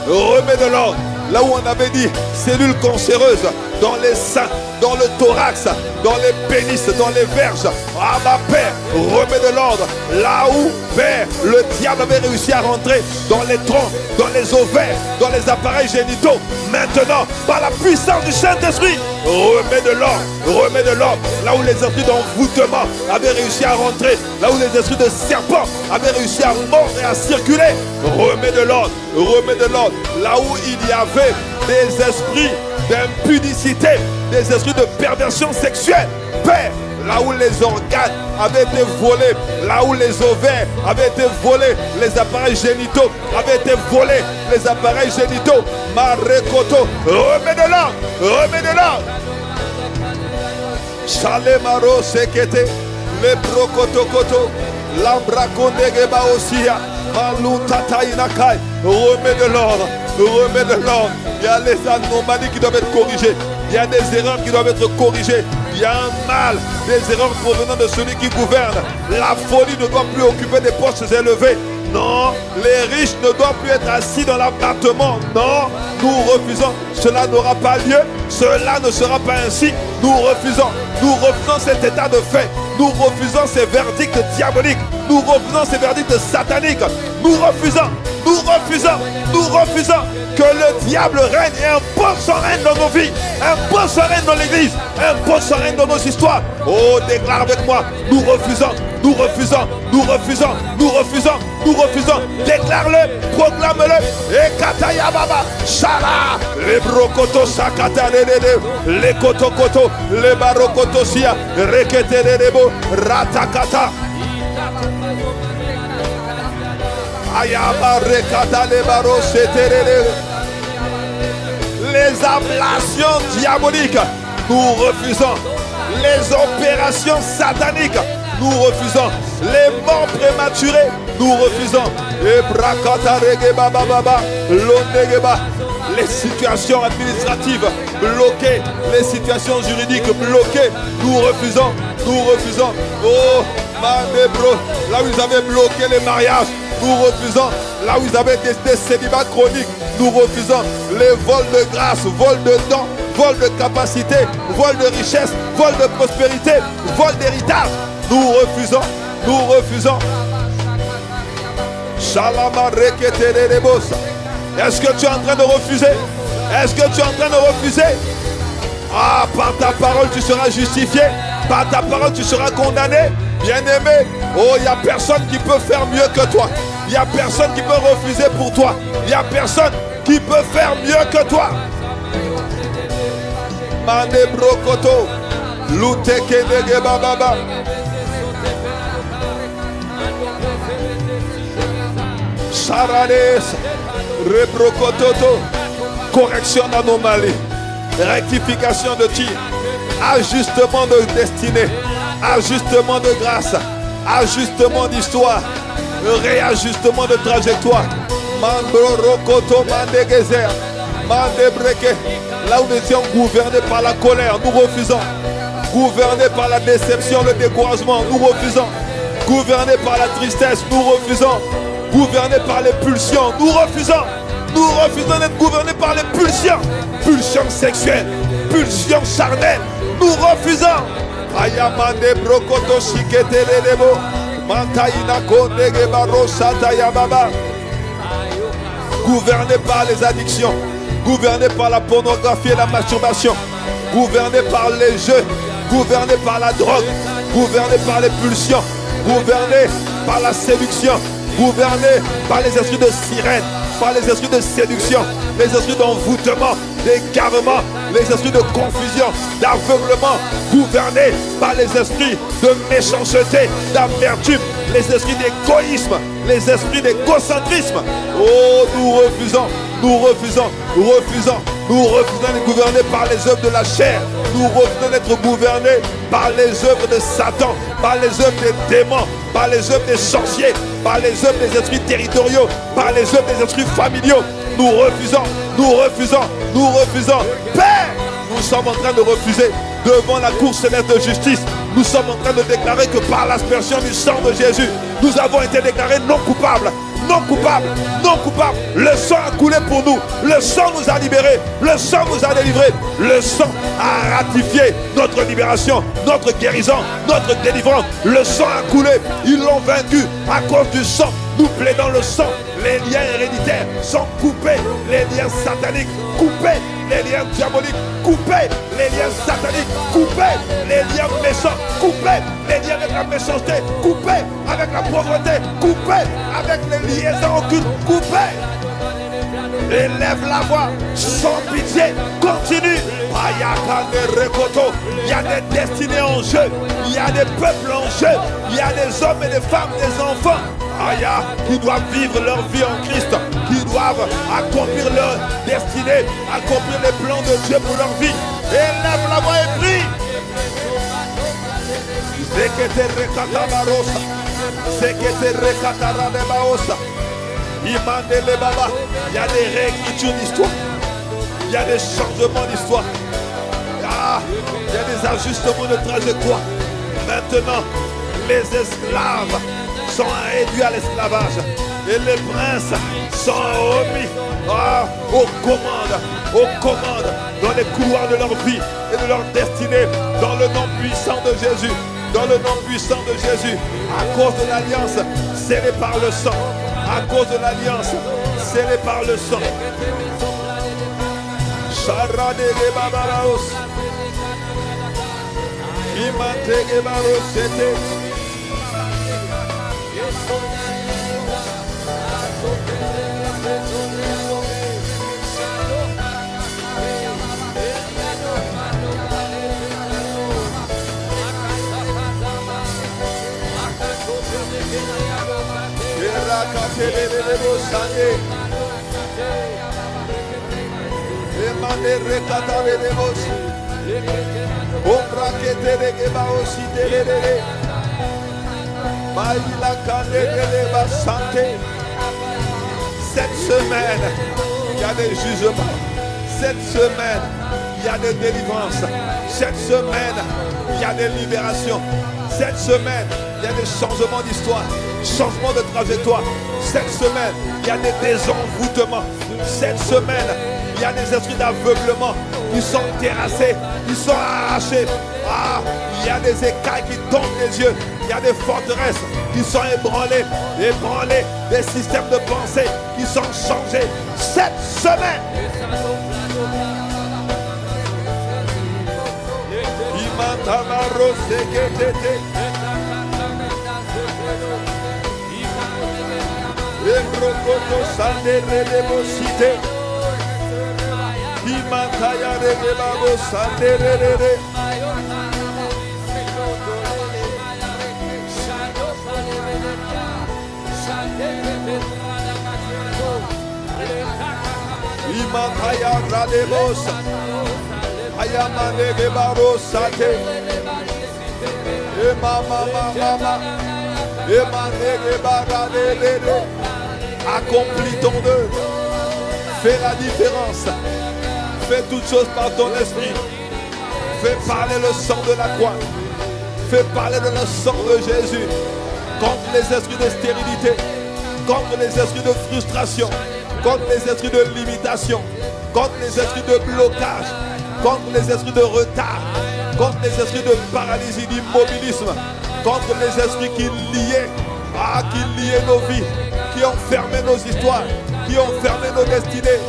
Remets de l'ordre là où on avait dit cellules cancéreuses, dans les seins, dans le thorax, dans les pénis, dans les verges. Ah ma Père, remets de l'ordre là où, Père, le diable avait réussi à rentrer dans les troncs, dans les ovaires, dans les appareils génitaux. Maintenant, par la puissance du Saint-Esprit, remets de l'ordre, remets de l'ordre là où les esprits d'envoûtement avaient réussi à rentrer, là où les esprits de serpent avaient réussi à mordre et à circuler. Remets de l'ordre, remets de l'ordre là où il y avait des esprits d'impudicité, des esprits de perversion sexuelle. Père, là où les organes avaient été volés, là où les ovaires avaient été volés, les appareils génitaux avaient été volés, les appareils génitaux, Marekoto, remets de l'ordre, remets de l'ordre. Chalemaro sekete, le brokotokoto, l'ambrakondegeba osia, malutata inakai, remets de l'ordre, remets de l'ordre. Il y a les anomalies qui doivent être corrigées. Il y a des erreurs qui doivent être corrigées. Il y a un mal, des erreurs provenant de celui qui gouverne. La folie ne doit plus occuper des postes élevés. Non, les riches ne doivent plus être assis dans l'abattement. Non, nous refusons. Cela n'aura pas lieu. Cela ne sera pas ainsi. Nous refusons. Nous refusons cet état de fait. Nous refusons ces verdicts diaboliques. Nous refusons ces verdicts sataniques. Nous refusons. Nous refusons. Nous refusons que le diable règne et impose son règne dans nos vies, impose son règne dans l'église, impose son règne dans nos histoires. Oh, déclare avec moi, nous refusons, nous refusons, nous refusons, nous refusons, nous refusons. Déclare-le, proclame-le. Et kataya baba, shala, les brokoto sakata les kotokoto, les barokoto sia, rekete rebo, ratakata. Ayaba rekata les baros les ablations diaboliques, nous refusons. Les opérations sataniques, nous refusons. Les morts prématurées, nous refusons. Et brakata regeba baba, londegeba. Les situations administratives bloquées, les situations juridiques bloquées, nous refusons. Nous refusons. Oh, Mandebro, là où ils avaient bloqué les mariages, Nous refusons là où ils avaient des célibats chroniques. Nous refusons les vols de grâce, vols de dons, vols de capacité, vols de richesse, vols de prospérité, vols d'héritage. Nous refusons, nous refusons. Est-ce que tu es en train de refuser? Est-ce que tu es en train de refuser? Ah, par ta parole tu seras justifié. Par ta parole tu seras condamné. Bien-aimé, oh, il n'y a personne qui peut faire mieux que toi. Il n'y a personne qui peut refuser pour toi. Il n'y a personne qui peut faire mieux que toi. Mane brokoto, luteke nege bababa. Saranes, rebrokototo, correction d'anomalie, rectification de tir, ajustement de destinée, ajustement de grâce, ajustement d'histoire, réajustement de trajectoire. Mandorokoto mandegezer, mandebreke. Là où nous étions gouvernés par la colère, nous refusons. Gouvernés par la déception, le découragement, nous refusons. Gouvernés par la tristesse, nous refusons. Gouvernés par les pulsions, nous refusons. Nous refusons d'être gouvernés par les pulsions. Pulsions sexuelles, pulsions charnelles, nous refusons. Ayamande brokoto shiketelelebo. Mantaina kondege baro sataya baba. Gouvernés par les addictions, gouvernés par la pornographie et la masturbation, gouvernés par les jeux, gouvernés par la drogue, gouvernés par les pulsions, gouvernés par la séduction, gouvernés par les esprits de sirène, par les esprits de séduction, les esprits d'envoûtement, d'égarement, les esprits de confusion, d'aveuglement, gouvernés par les esprits de méchanceté, d'amertume, les esprits d'égoïsme, les esprits d'égocentrisme. Oh, nous refusons, nous refusons, nous refusons, nous refusons d'être gouvernés par les œuvres de la chair. Nous refusons d'être gouvernés par les œuvres de Satan, par les œuvres des démons, par les œuvres des sorciers, par les œuvres des esprits territoriaux, par les œuvres des esprits familiaux. Nous refusons, nous refusons, nous refusons. Père, nous sommes en train de refuser devant la cour céleste de justice. Nous sommes en train de déclarer que par l'aspersion du sang de Jésus, nous avons été déclarés non coupables. Non coupables, non coupables. Le sang a coulé pour nous. Le sang nous a libérés. Le sang nous a délivrés. Le sang a ratifié notre libération, notre guérison, notre délivrance. Le sang a coulé. Ils l'ont vaincu à cause du sang. Nous plaidons le sang. Les liens héréditaires sont coupés. Les liens sataniques coupés. Les liens diaboliques coupés. Les liens sataniques coupés. Les liens méchants coupés. Les liens avec la méchanceté coupés. Avec la pauvreté coupés. Avec les liaisons occultes coupées. Élève la voix sans pitié. Continue. Il y a des destinées en jeu. Il y a des peuples en jeu. Il y a des hommes et des femmes, des enfants qui doivent vivre leur vie en Christ, qui doivent accomplir leur destinée, accomplir les plans de Dieu pour leur vie. Élève la voix et prie. Il y a des réécritures d'histoire. Il y a des changements d'histoire. Il y a des ajustements de trajectoire. Maintenant, les esclaves sont réduits à l'esclavage. Et les princes sont remis aux commandes dans les couloirs de leur vie et de leur destinée. Dans le nom puissant de Jésus. Dans le nom puissant de Jésus. À cause de l'alliance scellée par le sang. À cause de l'alliance scellée par le sang. Sharadege babaraos. Imantege barosete. Cette semaine, il y a des jugements. Cette semaine, il y a des délivrances. Cette semaine, il y a des libérations. Cette semaine, il y a des changements d'histoire, changements de trajectoire. Cette semaine, il y a des désenvoûtements. Cette semaine, il y a des esprits d'aveuglement qui sont terrassés, qui sont arrachés. Ah, il y a des écailles qui tombent des yeux. Il y a des forteresses qui sont ébranlées, des systèmes de pensée qui sont changés. Cette semaine, Imataya Radebos Ayamane Gebarosate Mama Emane Gebarade. Accomplis ton œuvre. Fais la différence. Fais toutes choses par ton esprit. Fais parler le sang de la croix. Fais parler de le sang de Jésus. Contre les esprits de stérilité, contre les esprits de frustration, contre les esprits de limitation, contre les esprits de blocage, contre les esprits de retard, contre les esprits de paralysie, d'immobilisme, contre les esprits qui liaient nos vies, qui ont fermé nos histoires, qui ont fermé nos destinées.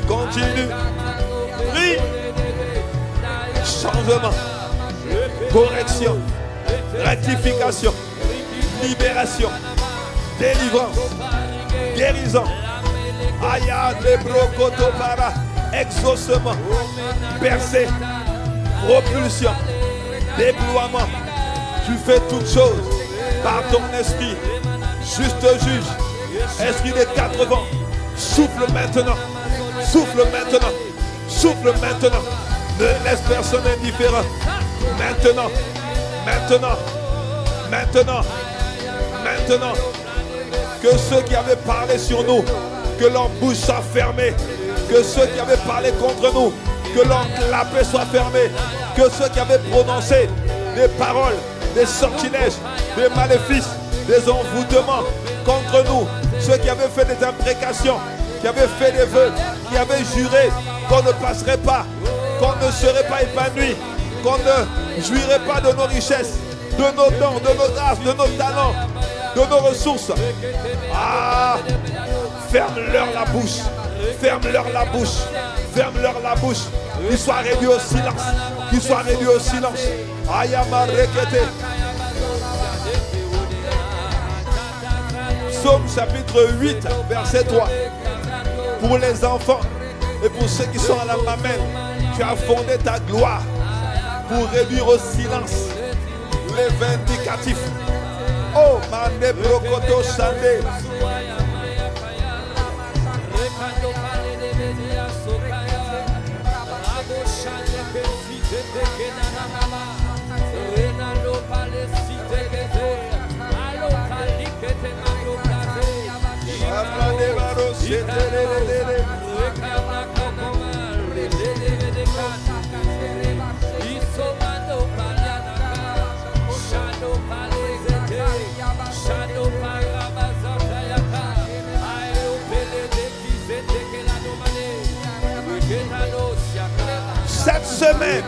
Continue. Prie. Changement, correction, rectification, libération, délivrance, guérison. Aya de brocotopara, exaucement, percée, propulsion, déploiement. Tu fais toutes choses par ton esprit. Juste juge, esprit des 4 vents, souffle maintenant, souffle maintenant, souffle maintenant, ne laisse personne indifférent. Maintenant, que ceux qui avaient parlé sur nous, que leur bouche soit fermée, que ceux qui avaient parlé contre nous, que leur clapet soit fermé, que ceux qui avaient prononcé des paroles, des sortilèges, des maléfices, des envoûtements contre nous, ceux qui avaient fait des imprécations, qui avaient fait des vœux, qui avaient juré qu'on ne passerait pas, qu'on ne serait pas épanoui, qu'on ne jouirait pas de nos richesses, de nos dons, de nos grâces, de nos talents, de nos ressources. Ah, ferme-leur la bouche, ferme-leur la bouche, ferme-leur la bouche, qu'ils soient réduits au silence, qu'ils soient réduits au silence. Ayama rekete. Psaume chapitre 8, verset 3. Pour les enfants et pour ceux qui sont à la mamelle, tu as fondé ta gloire pour réduire au silence les vindicatifs. Oh, mande brokoto sande. Cette semaine,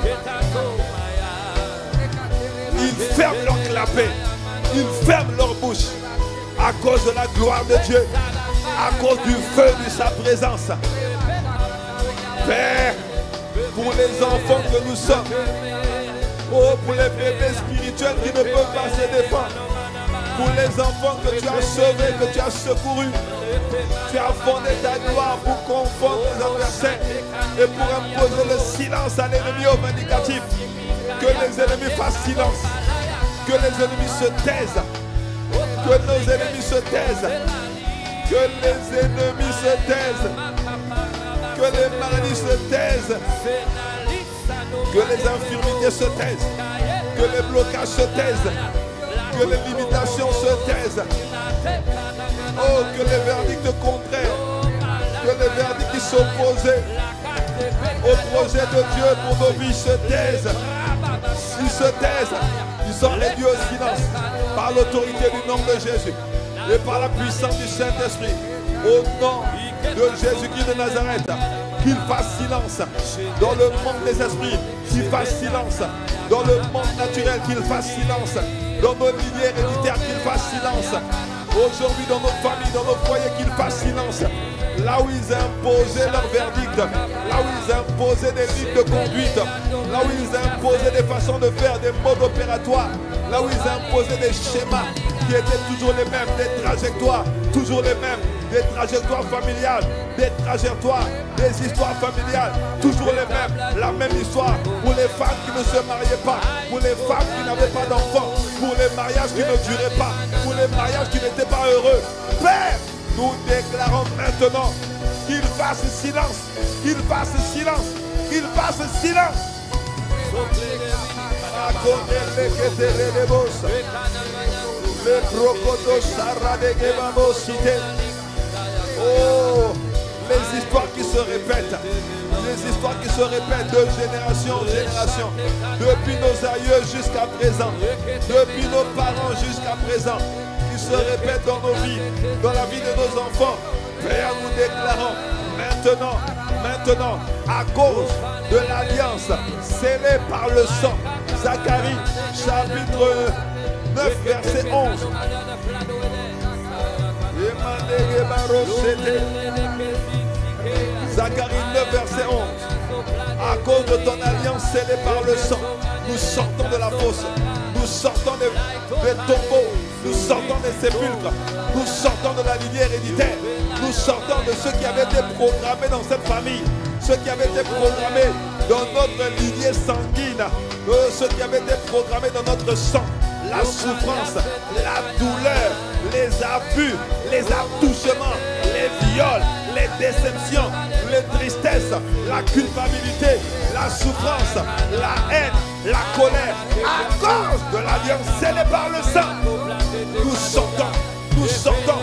ils ferment leur clapet, ils ferment leur bouche à cause de la gloire de Dieu, à cause du feu de sa présence. Père, pour les enfants que nous sommes, oh, pour les bébés spirituels qui ne peuvent pas se défendre, pour les enfants que tu as sauvés, que tu as secourus, Tu as fondé ta gloire pour confondre les adversaires et pour imposer le silence à l'ennemi au vindicatif. Que les ennemis fassent silence. Que les ennemis se taisent. Que nos ennemis se taisent. Que les ennemis se taisent. Que les maladies se taisent. Que les infirmités se taisent. Que les blocages se taisent. Que les limitations se taisent. Oh, que les verdicts contraires, que les verdicts qui s'opposaient au projet de Dieu pour nos vies se taisent. Ils se taisent. Ils sont réduits au silence par l'autorité du nom de Jésus et par la puissance du Saint-Esprit. Au nom de Jésus-Christ de Nazareth, qu'il fasse silence dans le monde des esprits, qu'il fasse silence dans le monde naturel, qu'il fasse silence dans nos lignées héréditaires, qu'il fasse silence aujourd'hui dans nos familles, dans nos foyers, qu'il fasse silence. Là où ils imposaient leur verdict, là où ils imposaient des lignes de conduite, là où ils imposaient des façons de faire, des modes opératoires, là où ils imposaient des schémas qui étaient toujours les mêmes, des trajectoires toujours les mêmes, des trajectoires familiales, des trajectoires, des histoires familiales, toujours les mêmes, la même histoire pour les femmes qui ne se mariaient pas, pour les femmes qui n'avaient pas d'enfants, pour les mariages qui ne duraient pas, pour les mariages qui n'étaient pas heureux. Père, nous déclarons maintenant qu'il fasse silence, qu'il fasse silence, qu'il fasse silence. Oh, les histoires qui se répètent, les histoires qui se répètent de génération en génération, depuis nos aïeux jusqu'à présent, depuis nos parents jusqu'à présent, qui se répètent dans nos vies, dans la vie de nos enfants. Père, nous déclarons maintenant, à cause de l'alliance scellée par le sang, Zacharie, chapitre 9, verset 11. Zacharie 9, verset 11. À cause de ton alliance scellée par le sang, nous sortons de la fosse, nous sortons des tombeaux, nous sortons des sépulcres, nous sortons de la lignée héréditaire, nous sortons de ceux qui avaient été programmés dans cette famille, ceux qui avaient été programmés dans notre lignée sanguine, ceux qui avaient été programmés dans notre sang, la souffrance, la douleur, les abus, les attouchements, les viols, les déceptions, les tristesses, la culpabilité, la souffrance, la haine, la colère, à cause de l'alliance scellée par le sang. Nous sortons, nous sortons.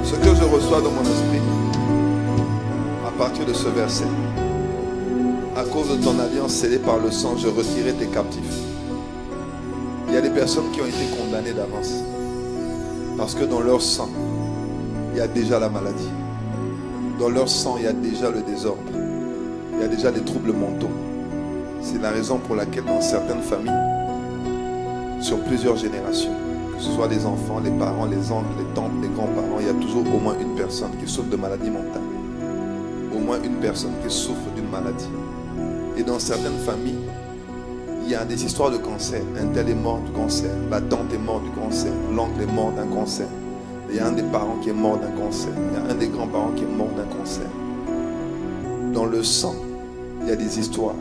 Ce que je reçois dans mon esprit, à partir de ce verset, à cause de ton alliance scellée par le sang, je retirai tes captifs. Il y a des personnes qui ont été condamnées d'avance, parce que dans leur sang, il y a déjà la maladie. Dans leur sang, il y a déjà le désordre. Il y a déjà les troubles mentaux. C'est la raison pour laquelle dans certaines familles, sur plusieurs générations, que ce soit les enfants, les parents, les oncles, les tantes, les grands-parents, il y a toujours au moins une personne qui souffre de maladie mentale. Au moins une personne qui souffre d'une maladie. Et dans certaines familles, il y a des histoires de cancer. Un tel est mort du cancer, la tante est morte du cancer, l'oncle est mort d'un cancer. Il y a un des parents qui est mort d'un cancer. Il y a un des grands-parents qui est mort d'un cancer. Dans le sang, il y a des histoires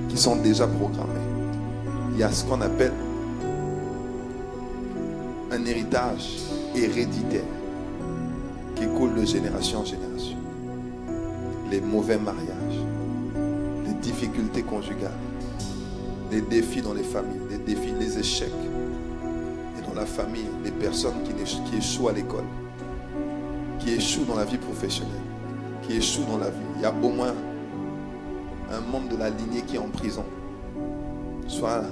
qui sont déjà programmées. Il y a ce qu'on appelle un héritage héréditaire qui coule de génération en génération. Les mauvais mariages, les difficultés conjugales, les défis dans les familles, les défis, les échecs. Et dans la famille, les personnes qui échouent à l'école, qui échouent dans la vie professionnelle, qui échouent dans la vie. Il y a au moins un membre de la lignée qui est en prison. Soit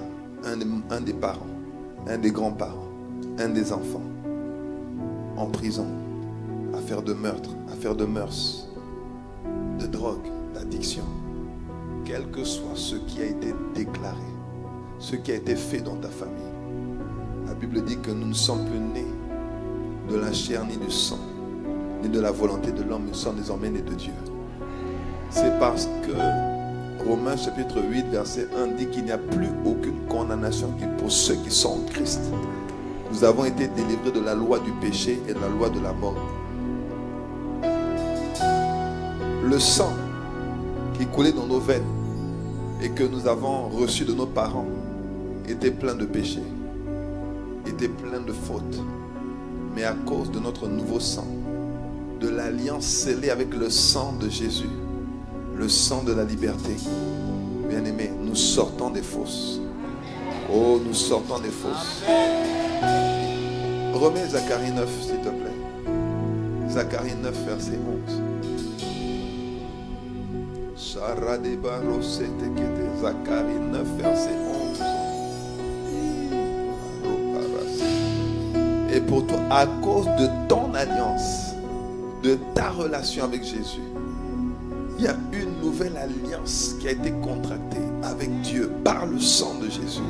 un des parents, un des grands-parents, un des enfants, en prison, affaire de meurtre, affaire de mœurs, de drogue, d'addiction. Quel que soit ce qui a été déclaré, ce qui a été fait dans ta famille, la Bible dit que nous ne sommes plus nés de la chair ni du sang, ni de la volonté de l'homme, nous sommes désormais nés de Dieu. C'est parce que Romains chapitre 8 verset 1 dit qu'il n'y a plus aucune condamnation pour ceux qui sont en Christ. Nous avons été délivrés de la loi du péché et de la loi de la mort. Le sang qui coulait dans nos veines et que nous avons reçu de nos parents était plein de péchés, était plein de fautes. Mais à cause de notre nouveau sang, de l'alliance scellée avec le sang de Jésus, le sang de la liberté, bien-aimés, nous sortons des fosses. Oh, nous sortons des fosses. Remets Zacharie 9, s'il te plaît. Zacharie 9, verset 11. Zacharie 9, verset 11. Et pour toi, à cause de ton alliance, de ta relation avec Jésus, il y a une nouvelle alliance qui a été contractée avec Dieu par le sang de Jésus.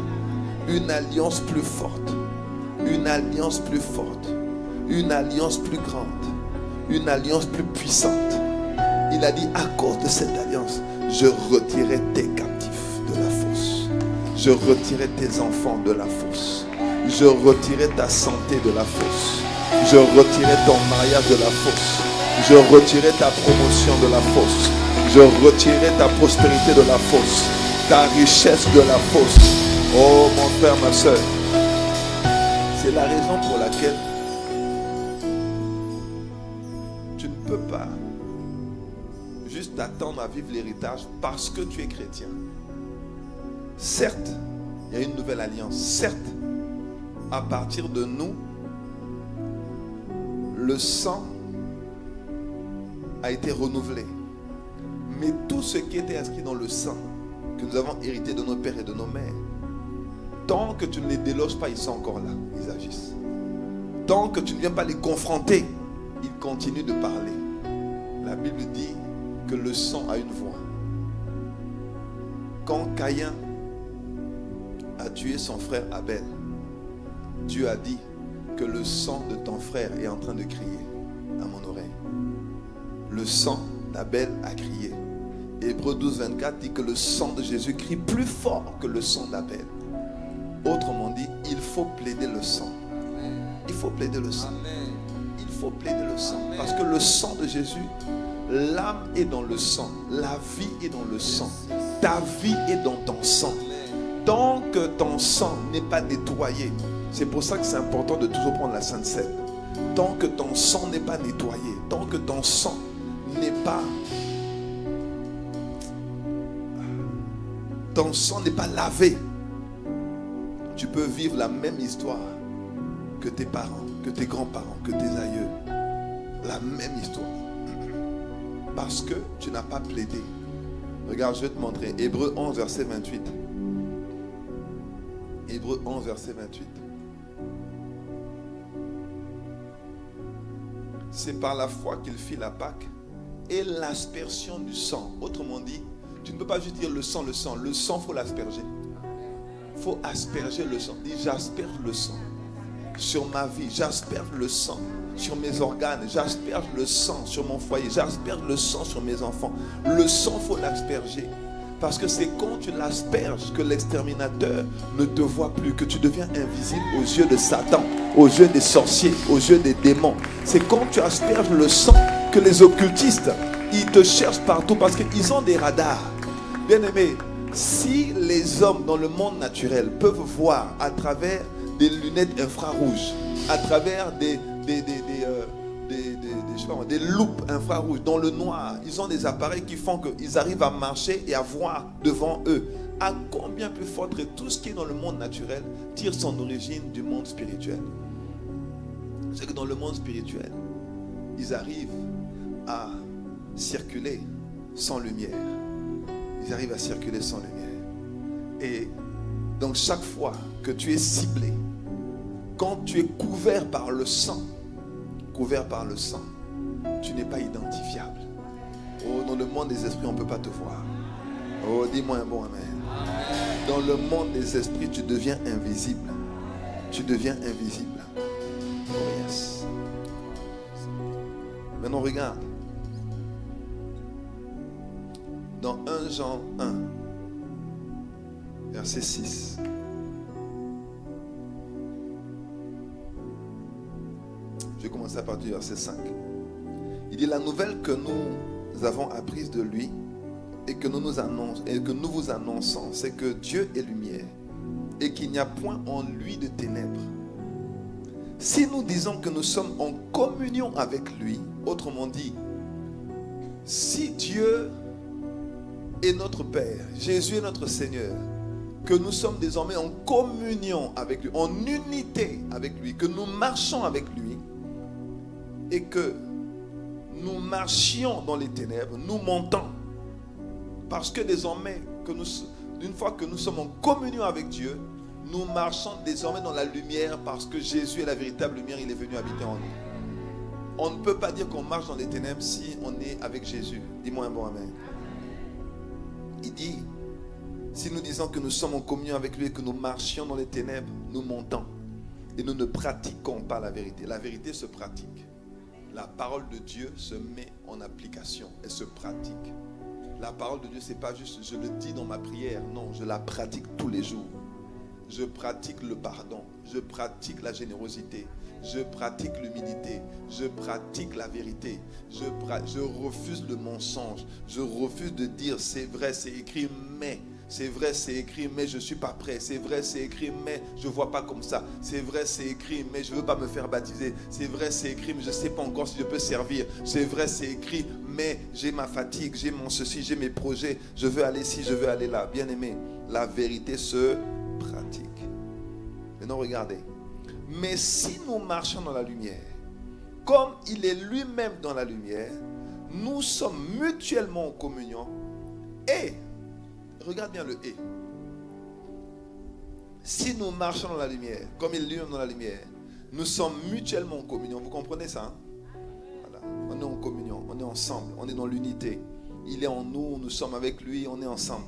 Une alliance plus forte, une alliance plus forte, une alliance plus grande, une alliance plus puissante. Il a dit, à cause de cette alliance, je retirerai tes captifs de la fosse. Je retirerai tes enfants de la fosse. Je retirerai ta santé de la fosse. Je retirerai ton mariage de la fosse. Je retirerai ta promotion de la fosse. Je retirerai ta prospérité de la fosse. Ta richesse de la fosse. Oh mon frère, ma soeur. C'est la raison pour laquelle tu ne peux pas juste t'attendre à vivre l'héritage parce que tu es chrétien. Certes, il y a une nouvelle alliance. Certes, à partir de nous, le sang a été renouvelé. Mais tout ce qui était inscrit dans le sang, que nous avons hérité de nos pères et de nos mères, tant que tu ne les déloges pas, ils sont encore là, ils agissent. Tant que tu ne viens pas les confronter, ils continuent de parler. La Bible dit que le sang a une voix. Quand Caïn a tué son frère Abel, Dieu a dit que le sang de ton frère est en train de crier à mon oreille. Le sang d'Abel a crié. Hébreux 12, 24 dit que le sang de Jésus crie plus fort que le sang d'Abel. Autrement dit, il faut plaider le sang. Il faut plaider le sang. Il faut plaider le sang. Parce que le sang de Jésus, l'âme est dans le sang. La vie est dans le sang. Ta vie est dans ton sang. Tant que ton sang n'est pas nettoyé, c'est pour ça que c'est important de toujours prendre la Sainte Seine. Tant que ton sang n'est pas nettoyé, tant que ton sang n'est pas... Ton sang n'est pas lavé, tu peux vivre la même histoire que tes parents, que tes grands-parents, que tes aïeux. La même histoire. Parce que tu n'as pas plaidé. Regarde, je vais te montrer. Hébreux 11, verset 28. Hébreux 11, verset 28. C'est par la foi qu'il fit la Pâque et l'aspersion du sang. Autrement dit, tu ne peux pas juste dire le sang, le sang. Le sang, il faut l'asperger. Il faut asperger le sang. Dis, j'asperge le sang sur ma vie. J'asperge le sang sur mes organes. J'asperge le sang sur mon foyer. J'asperge le sang sur mes enfants. Le sang, il faut l'asperger. Parce que c'est quand tu l'asperges que l'exterminateur ne te voit plus, que tu deviens invisible aux yeux de Satan, aux yeux des sorciers, aux yeux des démons. C'est quand tu asperges le sang que les occultistes, ils te cherchent partout parce qu'ils ont des radars. Bien-aimés, si les hommes dans le monde naturel peuvent voir à travers des lunettes infrarouges, à travers des loupes infrarouges dans le noir, ils ont des appareils qui font qu'ils arrivent à marcher et à voir devant eux. À combien plus forte tout ce qui est dans le monde naturel tire son origine du monde spirituel. C'est que dans le monde spirituel, ils arrivent à circuler sans lumière. Ils arrivent à circuler sans lumière. Et donc chaque fois que tu es ciblé, quand tu es couvert par le sang, tu n'es pas identifiable. Oh, dans le monde des esprits, on ne peut pas te voir. Oh, dis-moi un bon amen. Dans le monde des esprits, tu deviens invisible. Tu deviens invisible. Oh yes. Maintenant, regarde. Dans 1 Jean 1, verset 6. Je vais commencer à partir du verset 5. Il dit, la nouvelle que nous avons apprise de lui et que nous vous annonçons, c'est que Dieu est lumière et qu'il n'y a point en lui de ténèbres. Si nous disons que nous sommes en communion avec lui, autrement dit, si Dieu est notre Père, Jésus est notre Seigneur, que nous sommes désormais en communion avec lui, en unité avec lui, que nous marchons avec lui et que nous marchions dans les ténèbres, nous mentons. Parce que désormais, d'une fois que nous sommes en communion avec Dieu, nous marchons désormais dans la lumière parce que Jésus est la véritable lumière, il est venu habiter en nous. On ne peut pas dire qu'on marche dans les ténèbres si on est avec Jésus. Dis-moi un bon amen. Il dit, si nous disons que nous sommes en communion avec lui et que nous marchions dans les ténèbres, nous mentons et nous ne pratiquons pas la vérité. La vérité se pratique. La parole de Dieu se met en application, elle se pratique. La parole de Dieu, c'est pas juste je le dis dans ma prière, non, je la pratique tous les jours. Je pratique le pardon, je pratique la générosité, je pratique l'humilité, je pratique la vérité, je refuse le mensonge, je refuse de dire c'est vrai, c'est écrit, mais c'est vrai, c'est écrit, mais je ne suis pas prêt. C'est vrai, c'est écrit, mais je ne vois pas comme ça. C'est vrai, c'est écrit, mais je ne veux pas me faire baptiser. C'est vrai, c'est écrit, mais je ne sais pas encore si je peux servir. C'est vrai, c'est écrit, mais j'ai ma fatigue, j'ai mon ceci, j'ai mes projets. Je veux aller ici, je veux aller là. Bien aimé, la vérité se pratique. Maintenant, regardez. Mais si nous marchons dans la lumière, comme il est lui-même dans la lumière, nous sommes mutuellement en communion et... Regarde bien le « et ». Si nous marchons dans la lumière, comme il est lui-même dans la lumière, nous sommes mutuellement en communion. Vous comprenez ça? Voilà. On est en communion, on est ensemble, on est dans l'unité. Il est en nous, nous sommes avec lui, on est ensemble.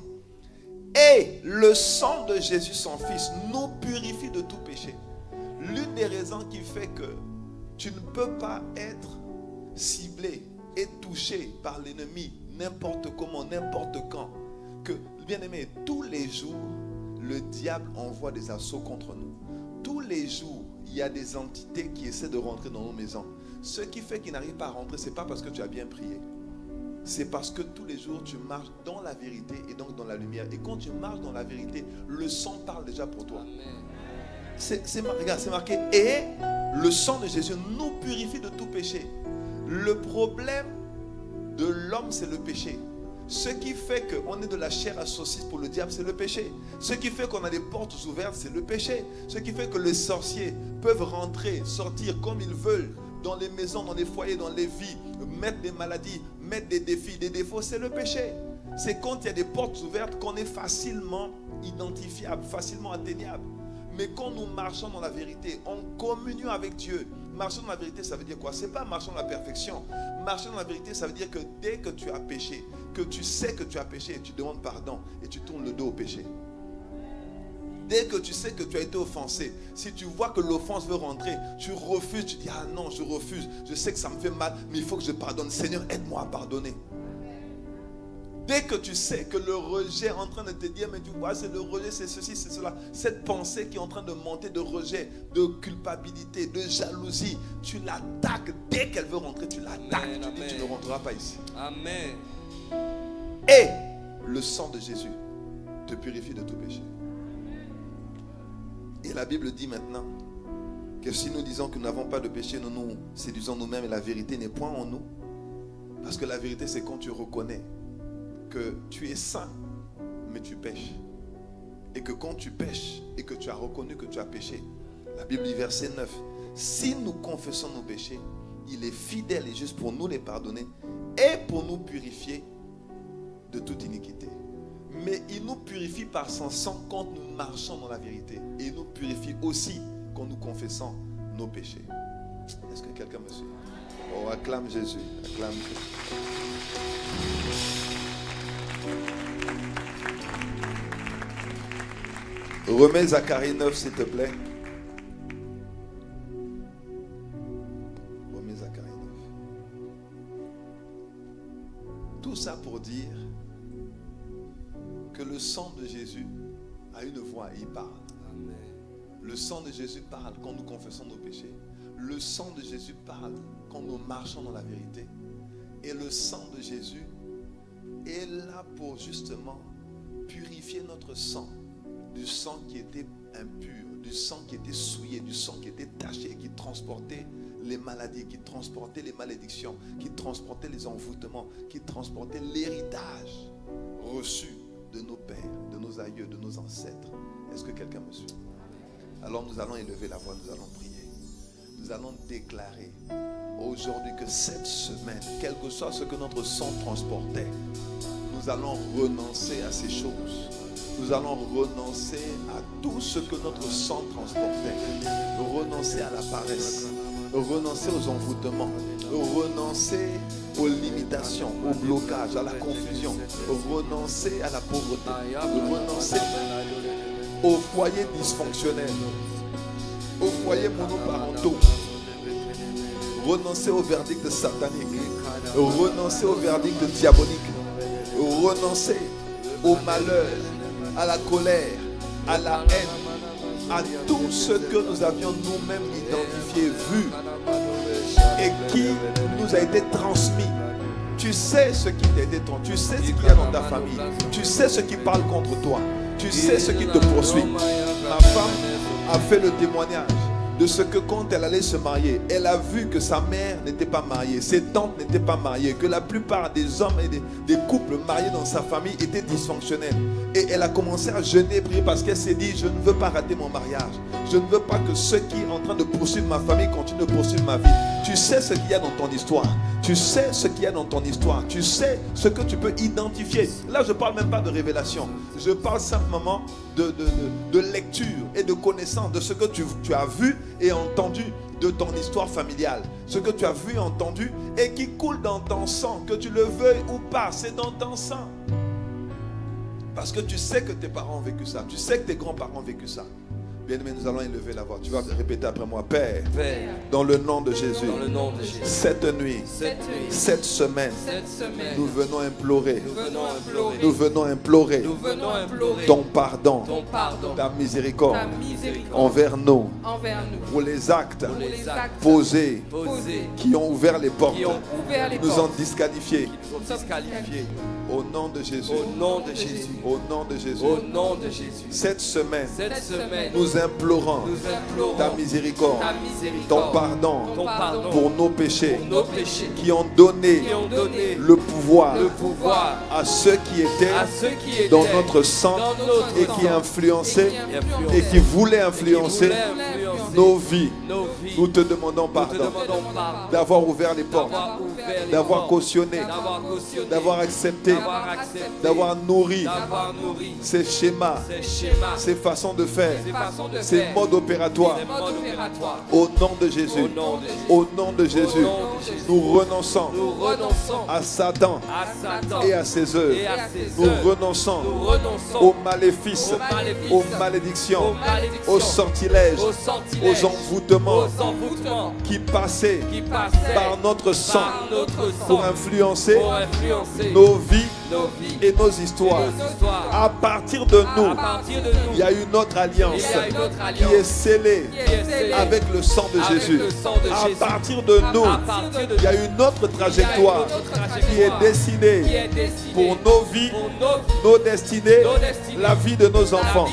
Et le sang de Jésus, son Fils, nous purifie de tout péché. L'une des raisons qui fait que tu ne peux pas être ciblé et touché par l'ennemi n'importe comment, n'importe quand, que, bien aimé, tous les jours, le diable envoie des assauts contre nous. Tous les jours, il y a des entités qui essaient de rentrer dans nos maisons. Ce qui fait qu'ils n'arrivent pas à rentrer, ce n'est pas parce que tu as bien prié. C'est parce que tous les jours, tu marches dans la vérité et donc dans la lumière. Et quand tu marches dans la vérité, le sang parle déjà pour toi. Regarde, c'est marqué. Et le sang de Jésus nous purifie de tout péché. Le problème de l'homme, c'est le péché. Ce qui fait qu'on est de la chair à saucisse pour le diable, c'est le péché. Ce qui fait qu'on a des portes ouvertes, c'est le péché. Ce qui fait que les sorciers peuvent rentrer, sortir comme ils veulent, dans les maisons, dans les foyers, dans les vies, mettre des maladies, mettre des défis, des défauts, c'est le péché. C'est quand il y a des portes ouvertes qu'on est facilement identifiable, facilement atteignable. Mais quand nous marchons dans la vérité, en communion avec Dieu, marcher dans la vérité, ça veut dire quoi? C'est pas marcher dans la perfection. Marcher dans la vérité, ça veut dire que dès que tu as péché, que tu sais que tu as péché, tu demandes pardon et tu tournes le dos au péché. Dès que tu sais que tu as été offensé, si tu vois que l'offense veut rentrer, tu refuses, tu dis ah non, je refuse, je sais que ça me fait mal, mais il faut que je pardonne. Seigneur, aide-moi à pardonner. Dès que tu sais que le rejet est en train de te dire, mais tu vois, c'est le rejet, c'est ceci, c'est cela. Cette pensée qui est en train de monter de rejet, de culpabilité, de jalousie, tu l'attaques. Dès qu'elle veut rentrer, tu l'attaques. Tu dis, tu ne rentreras pas ici. Amen. Et le sang de Jésus te purifie de tout péché. Et la Bible dit maintenant que si nous disons que nous n'avons pas de péché, nous nous séduisons nous-mêmes et la vérité n'est point en nous. Parce que la vérité, c'est quand tu reconnais que tu es saint, mais tu pêches. Et que quand tu pêches et que tu as reconnu que tu as péché, la Bible dit verset 9, si nous confessons nos péchés, il est fidèle et juste pour nous les pardonner et pour nous purifier de toute iniquité. Mais il nous purifie par son sang quand nous marchons dans la vérité. Et il nous purifie aussi quand nous confessons nos péchés. Est-ce que quelqu'un me suit? Oh, acclame Jésus. Acclame Jésus. Remets Zacharie 9, s'il te plaît. Remets Zacharie 9. Tout ça pour dire que le sang de Jésus a une voix et il parle. Amen. Le sang de Jésus parle quand nous confessons nos péchés. Le sang de Jésus parle quand nous marchons dans la vérité. Et le sang de Jésus est là pour justement purifier notre sang, du sang qui était impur, du sang qui était souillé, du sang qui était taché, qui transportait les maladies, qui transportait les malédictions, qui transportait les envoûtements, qui transportait l'héritage reçu de nos pères, de nos aïeux, de nos ancêtres. Est-ce que quelqu'un me suit? Alors nous allons élever la voix, nous allons prier. Nous allons déclarer aujourd'hui que cette semaine, quel que soit ce que notre sang transportait, nous allons renoncer à ces choses. Nous allons renoncer à tout ce que notre sang transportait. Renoncer à la paresse. Renoncer aux envoûtements. Renoncer aux limitations, au blocage, à la confusion. Renoncer à la pauvreté. Renoncer aux foyers dysfonctionnels. Aux foyers monoparentaux. Renoncer au verdict satanique. Renoncer au verdict diabolique. Renoncer au malheur, à la colère, à la haine, à tout ce que nous avions nous-mêmes identifié, vu et qui nous a été transmis. Tu sais ce qui t'a été transmis, tu sais ce qu'il y a dans ta famille, tu sais ce qui parle contre toi, tu sais ce qui te poursuit. Ma femme a fait le témoignage de ce que quand elle allait se marier, elle a vu que sa mère n'était pas mariée, ses tantes n'étaient pas mariées, que la plupart des hommes et des couples mariés dans sa famille étaient dysfonctionnels. Et elle a commencé à jeûner et prier parce qu'elle s'est dit, je ne veux pas rater mon mariage. Je ne veux pas que ceux qui sont en train de poursuivre ma famille continuent de poursuivre ma vie. Tu sais ce qu'il y a dans ton histoire. Tu sais ce qu'il y a dans ton histoire. Tu sais ce que tu peux identifier. Là, je ne parle même pas de révélation. Je parle simplement de lecture et de connaissance de ce que tu as vu et entendu de ton histoire familiale. Ce que tu as vu et entendu et qui coule dans ton sang, que tu le veuilles ou pas, c'est dans ton sang. Parce que tu sais que tes parents ont vécu ça. Tu sais que tes grands-parents ont vécu ça. Bien-aimé, nous allons élever la voix. Tu vas répéter après moi. Père, Père, dans le nom de Jésus, dans le nom de Jésus, cette nuit, cette semaine, nous venons implorer, nous venons implorer ton pardon, ta miséricorde envers nous, pour les actes posés qui ont ouvert les portes, nous ont disqualifiés. Au nom de Jésus, au nom de Jésus, au nom de Jésus, au nom de Jésus. Cette semaine, nous implorons ta miséricorde, ton pardon pour nos péchés, qui ont donné le pouvoir à ceux qui étaient dans notre sang et qui influençaient et qui voulaient influencer nos vies. Nous te demandons pardon d'avoir ouvert les portes, d'avoir cautionné, d'avoir accepté, d'avoir nourri ces schémas, ces façons de faire, ces modes opératoires. Au nom de Jésus, au nom de Jésus, nous renonçons à Satan et à ses œuvres. Nous renonçons aux maléfices, aux malédictions, aux sortilèges, aux envoûtements qui passaient par notre sang pour influencer nos vies et nos histoires. À partir de nous, il y a une autre alliance qui est scellée avec le sang de Jésus. À partir de nous, il y a une autre trajectoire qui est dessinée pour nos vies, nos destinées, la vie de nos enfants.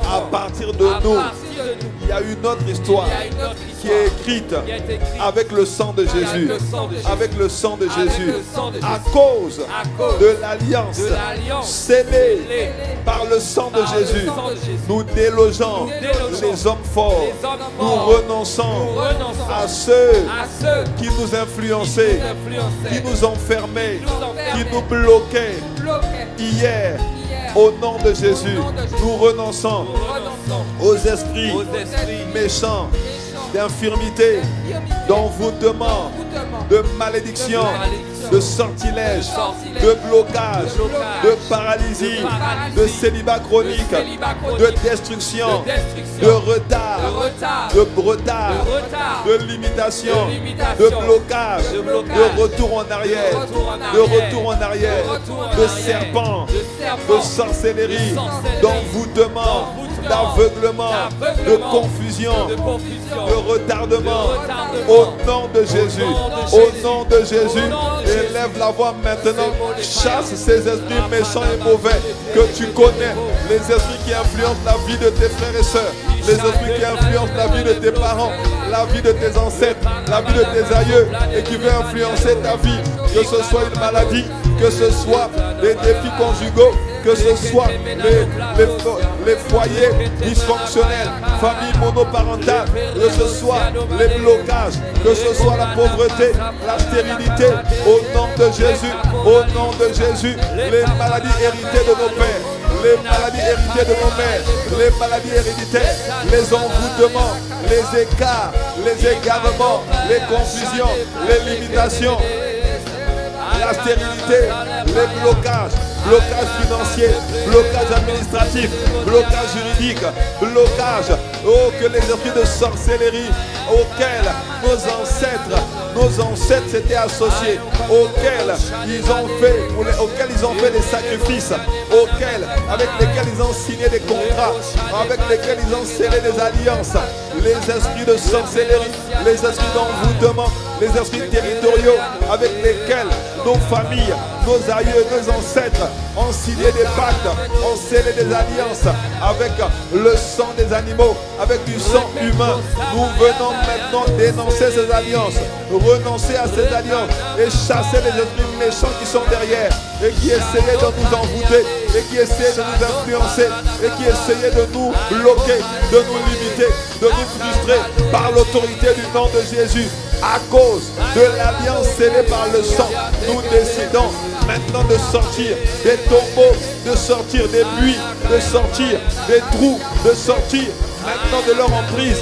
À partir de nous, il y a une autre histoire qui est écrite avec le sang de Jésus. Avec le sang de Jésus. À cause de l'alliance scellée par le sang de Jésus, nous délogeons les hommes forts. Nous renonçons à ceux qui nous influençaient, qui nous enfermaient, qui nous bloquaient. Hier, au nom de Jésus, nous renonçons aux esprits méchants, d'infirmité, d'envoûtement, de malédiction, de sortilège, de blocage, de paralysie, de célibat chronique, de destruction, de retard, de limitation, de blocage, de retour en arrière, de serpent, de sorcellerie, d'envoûtement, d'aveuglement, de confusion, de retardement. Au nom de Jésus, au nom de Jésus, élève la voix maintenant. Chasse ces esprits méchants et mauvais que tu connais, les esprits qui influencent la vie de tes frères et sœurs, les esprits qui influencent la vie de tes parents, la vie de tes ancêtres, la vie de tes aïeux et qui veulent influencer ta vie, que ce soit une maladie, que ce soit des défis conjugaux, que ce soit les foyers dysfonctionnels, familles monoparentales, que ce soit les blocages, que ce soit la pauvreté, la stérilité, au nom de Jésus, les maladies héritées de nos pères, les maladies héritées de nos mères, les maladies héréditaires, les envoûtements, les écarts, les égarements, les confusions, les limitations, la stérilité, les blocages, blocage financier, blocage administratif, blocage juridique, blocage, oh, que les esprits de sorcellerie auxquels nos ancêtres s'étaient associés, auxquels ils ont fait des sacrifices, avec lesquels ils ont signé des contrats, avec lesquels ils ont scellé des alliances, les esprits de sorcellerie, les esprits d'envoûtement, les esprits territoriaux avec lesquels nos familles, nos aïeux, nos ancêtres ont signé des pactes, ont scellé des alliances avec le sang des animaux, avec du sang humain. Nous venons maintenant dénoncer ces alliances, renoncer à ces alliances et chasser les esprits méchants qui sont derrière et qui essayaient de nous envoûter et qui essayaient de nous influencer et qui essayaient de nous bloquer, de nous limiter, de nous frustrer par l'autorité du nom de Jésus. À cause de l'alliance scellée par le sang, nous décidons maintenant de sortir des tombeaux, de sortir des buis, de sortir des trous, de sortir maintenant de leur emprise,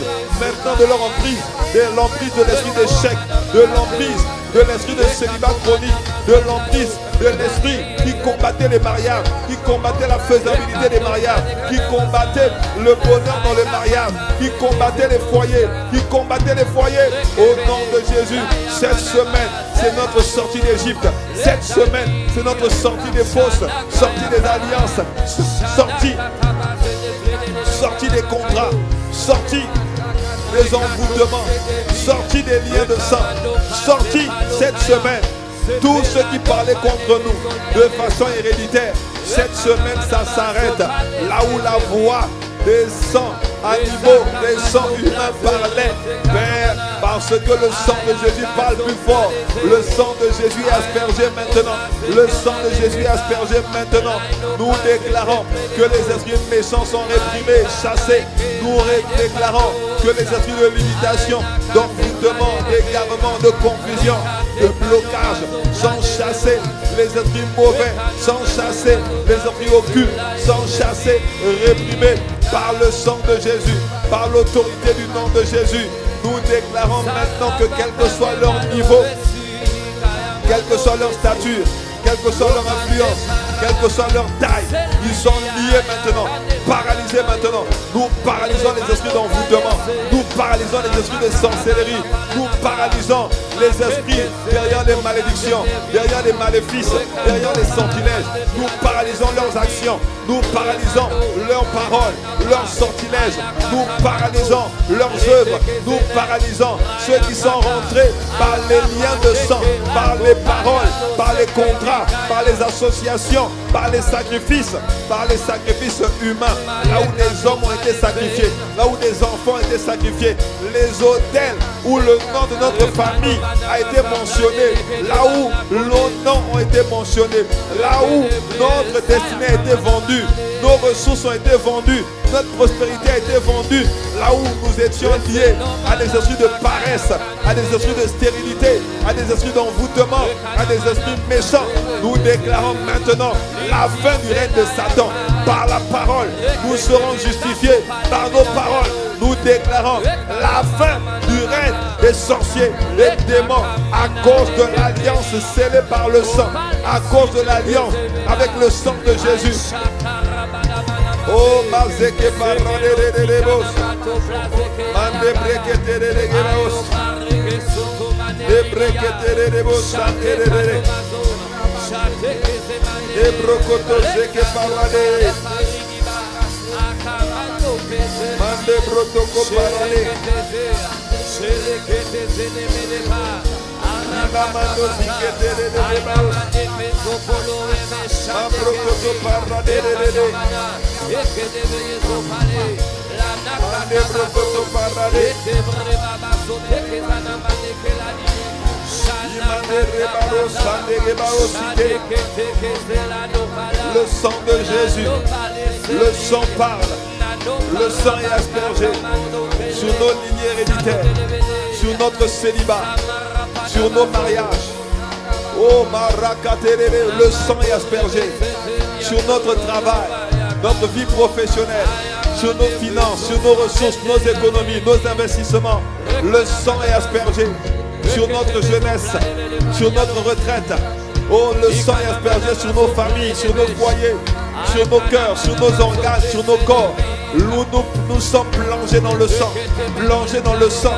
de l'emprise de l'esprit d'échec, de l'emprise de l'esprit de célibat chronique, de l'emprise de l'esprit qui combattait les mariages, qui combattait la faisabilité des mariages, qui combattait le bonheur dans le mariage, qui combattait les foyers, Au nom de Jésus, cette semaine, c'est notre sortie d'Égypte. Cette semaine, c'est notre sortie des fausses, sortie des alliances, sortie des contrats, sortie des envoûtements, sortie des liens de sang, sortie cette semaine. Tous ceux qui parlaient contre nous de façon héréditaire, cette semaine ça s'arrête. Là où la voix des sangs animaux, des sangs humains parlaient, Père, parce que le sang de Jésus parle plus fort. Le sang de Jésus est aspergé maintenant. Le sang de Jésus est aspergé maintenant. Nous déclarons que les esprits méchants sont réprimés, chassés. Nous déclarons que les esprits de limitation, d'envoûtement, d'égarement, de confusion, de blocage sont chassés. Les esprits mauvais sont chassés. Les esprits occultes sont chassés, réprimés par le sang de Jésus, par l'autorité du nom de Jésus. Nous déclarons maintenant que quel que soit leur niveau, quelle que soit leur stature, quelle que soit leur influence, quelle que soit leur taille, ils sont liés maintenant, paralysés maintenant. Nous paralysons les esprits d'envoûtement, nous paralysons les esprits de sorcellerie, nous paralysons les esprits derrière les malédictions, derrière les maléfices, derrière les sortilèges. Nous paralysons leurs actions, nous paralysons leurs paroles, leurs sortilèges, nous paralysons leurs œuvres, nous paralysons ceux qui sont rentrés par les liens de sang, par les paroles, par les contrats, par les associations, par les sacrifices humains, là où des hommes ont été sacrifiés, là où des enfants ont été sacrifiés, les autels où le nom de notre famille a été mentionné, là où nos noms ont été mentionnés, là où notre destinée a été vendue, nos ressources ont été vendues, notre prospérité a été vendue, là où nous étions liés à des esprits de paresse, à des esprits de stérilité, à des esprits d'envoûtement, à des esprits méchants. Nous déclarons maintenant la fin du règne de Satan. Par la parole, nous serons justifiés. Par nos paroles, Nous déclarons la fin du règne des sorciers, des démons, à cause de l'alliance scellée par le sang, à cause de l'alliance avec le sang de Jésus. Oh, mazeke parade de debos, mande brekete de debos, de brekete de debos, sante de debos, de brokoto zeke parade, mande brotoko parade, mando zikete de debos, mabrokoto parade de debos. Le sang de Jésus, le sang parle, le sang est aspergé sur nos lignées héréditaires, sur notre célibat, sur nos mariages. Oh Marakaterere, le sang est aspergé sur notre travail, notre vie professionnelle, sur nos finances, sur nos ressources, nos économies, nos investissements. Le sang est aspergé sur notre jeunesse, sur notre retraite. Oh, le sang est aspergé sur nos familles, sur nos foyers, sur nos cœurs, sur nos organes, sur nos corps. Nous sommes plongés dans le sang, plongés dans le sang.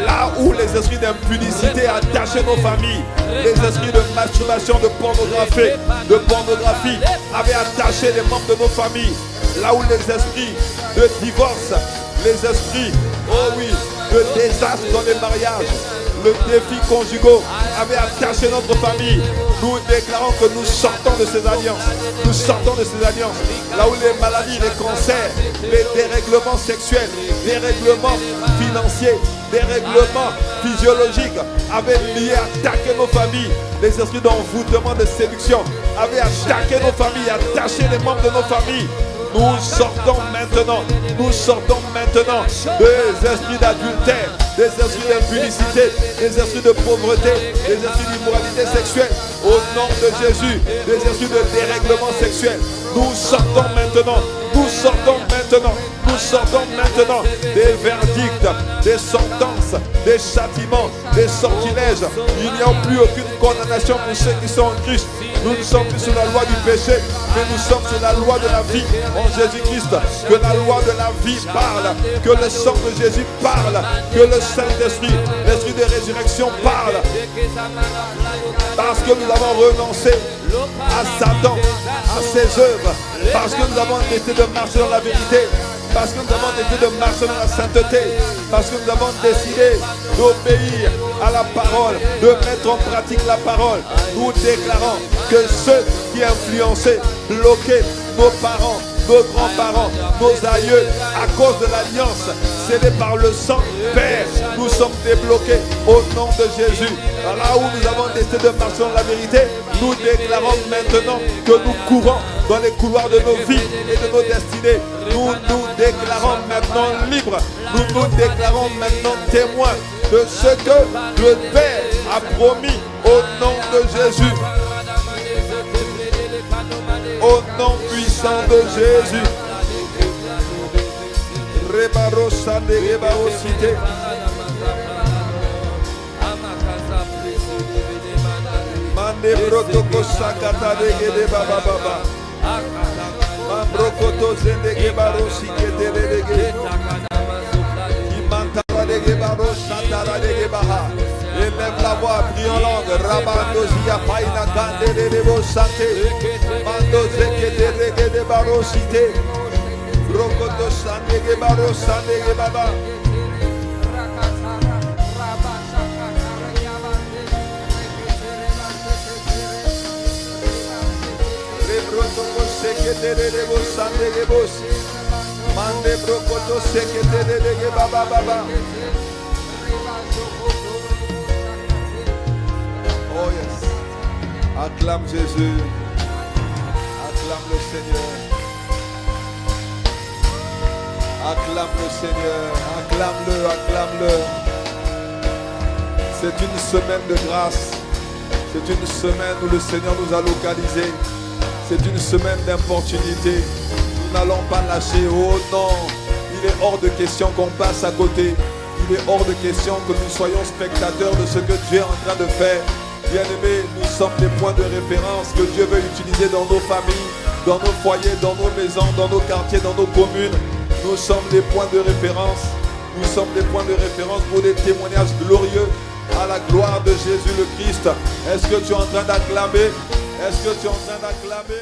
Là où les esprits d'impudicité attachaient nos familles, les esprits de masturbation, de pornographie avaient attaché les membres de nos familles. Là où les esprits de divorce, les esprits, oh oui, de désastre dans les mariages, le défi conjugaux avaient attaché notre famille. Nous déclarons que nous sortons de ces alliances. Nous sortons de ces alliances. Là où les maladies, les cancers, les dérèglements sexuels, les règlements financiers, des règlements physiologiques avaient lié, attaqué nos familles. Les esprits d'envoûtement, de séduction avaient attaqué nos familles, attaché les membres de nos familles. Nous sortons maintenant des esprits d'adultère, des esprits d'impudicité, des esprits de pauvreté, des esprits d'immoralité sexuelle. Au nom de Jésus, des esprits de dérèglement sexuel. Nous sortons maintenant des verdicts, des sentences, des châtiments, des sortilèges. Il n'y a plus aucune condamnation pour ceux qui sont en Christ. Nous ne sommes plus sous la loi du péché, mais nous sommes sous la loi de la vie en Jésus-Christ. Que la loi de la vie parle, que le sang de Jésus parle, que le Saint-Esprit, l'Esprit de résurrection parle. Parce que nous avons renoncé à Satan, à ses œuvres, parce que nous avons décidé de marcher dans la vérité, parce que nous avons décidé de marcher dans la sainteté, parce que nous avons décidé d'obéir à la parole, de mettre en pratique la parole. Nous déclarons que ceux qui influençaient, bloquaient nos parents, nos grands-parents, nos aïeux, à cause de l'alliance scellée par le sang, Père, nous sommes débloqués au nom de Jésus. Là où nous avons décidé de marcher dans la vérité, nous déclarons maintenant que nous courons dans les couloirs de nos vies et de nos destinées. Nous nous déclarons maintenant libres. Nous nous déclarons maintenant témoins de ce que le Père a promis au nom de Jésus. Au nom puissant de Jésus. Rebarosa de Rebarosité. Mande protoko sakata de gede baba baba. Mambrokoto zende gebarosi kete de gede. Imantara de gebarosa tara de gebaha. Élève la voix, prie en langue. Rabandozia paina kande de debo santé. Mando zekete de gede barosite. Brokoto sande gebarosa de gebaba. Brokoto sekete de debo sande gebos. Mande brokoto sekete de gebaba baba. Oh yes. Acclame Jésus. Acclame le Seigneur. Acclame le Seigneur. Acclame-le, acclame-le. C'est une semaine de grâce. C'est une semaine où le Seigneur nous a localisés. C'est une semaine d'opportunité. Nous n'allons pas lâcher. Oh non. Il est hors de question qu'on passe à côté. Il est hors de question que nous soyons spectateurs de ce que Dieu est en train de faire. Bien-aimés, nous sommes des points de référence que Dieu veut utiliser dans nos familles, dans nos foyers, dans nos maisons, dans nos quartiers, dans nos communes. Nous sommes des points de référence. Nous sommes des points de référence pour des témoignages glorieux à la gloire de Jésus le Christ. Est-ce que tu es en train d'acclamer? Est-ce que tu es en train d'acclamer?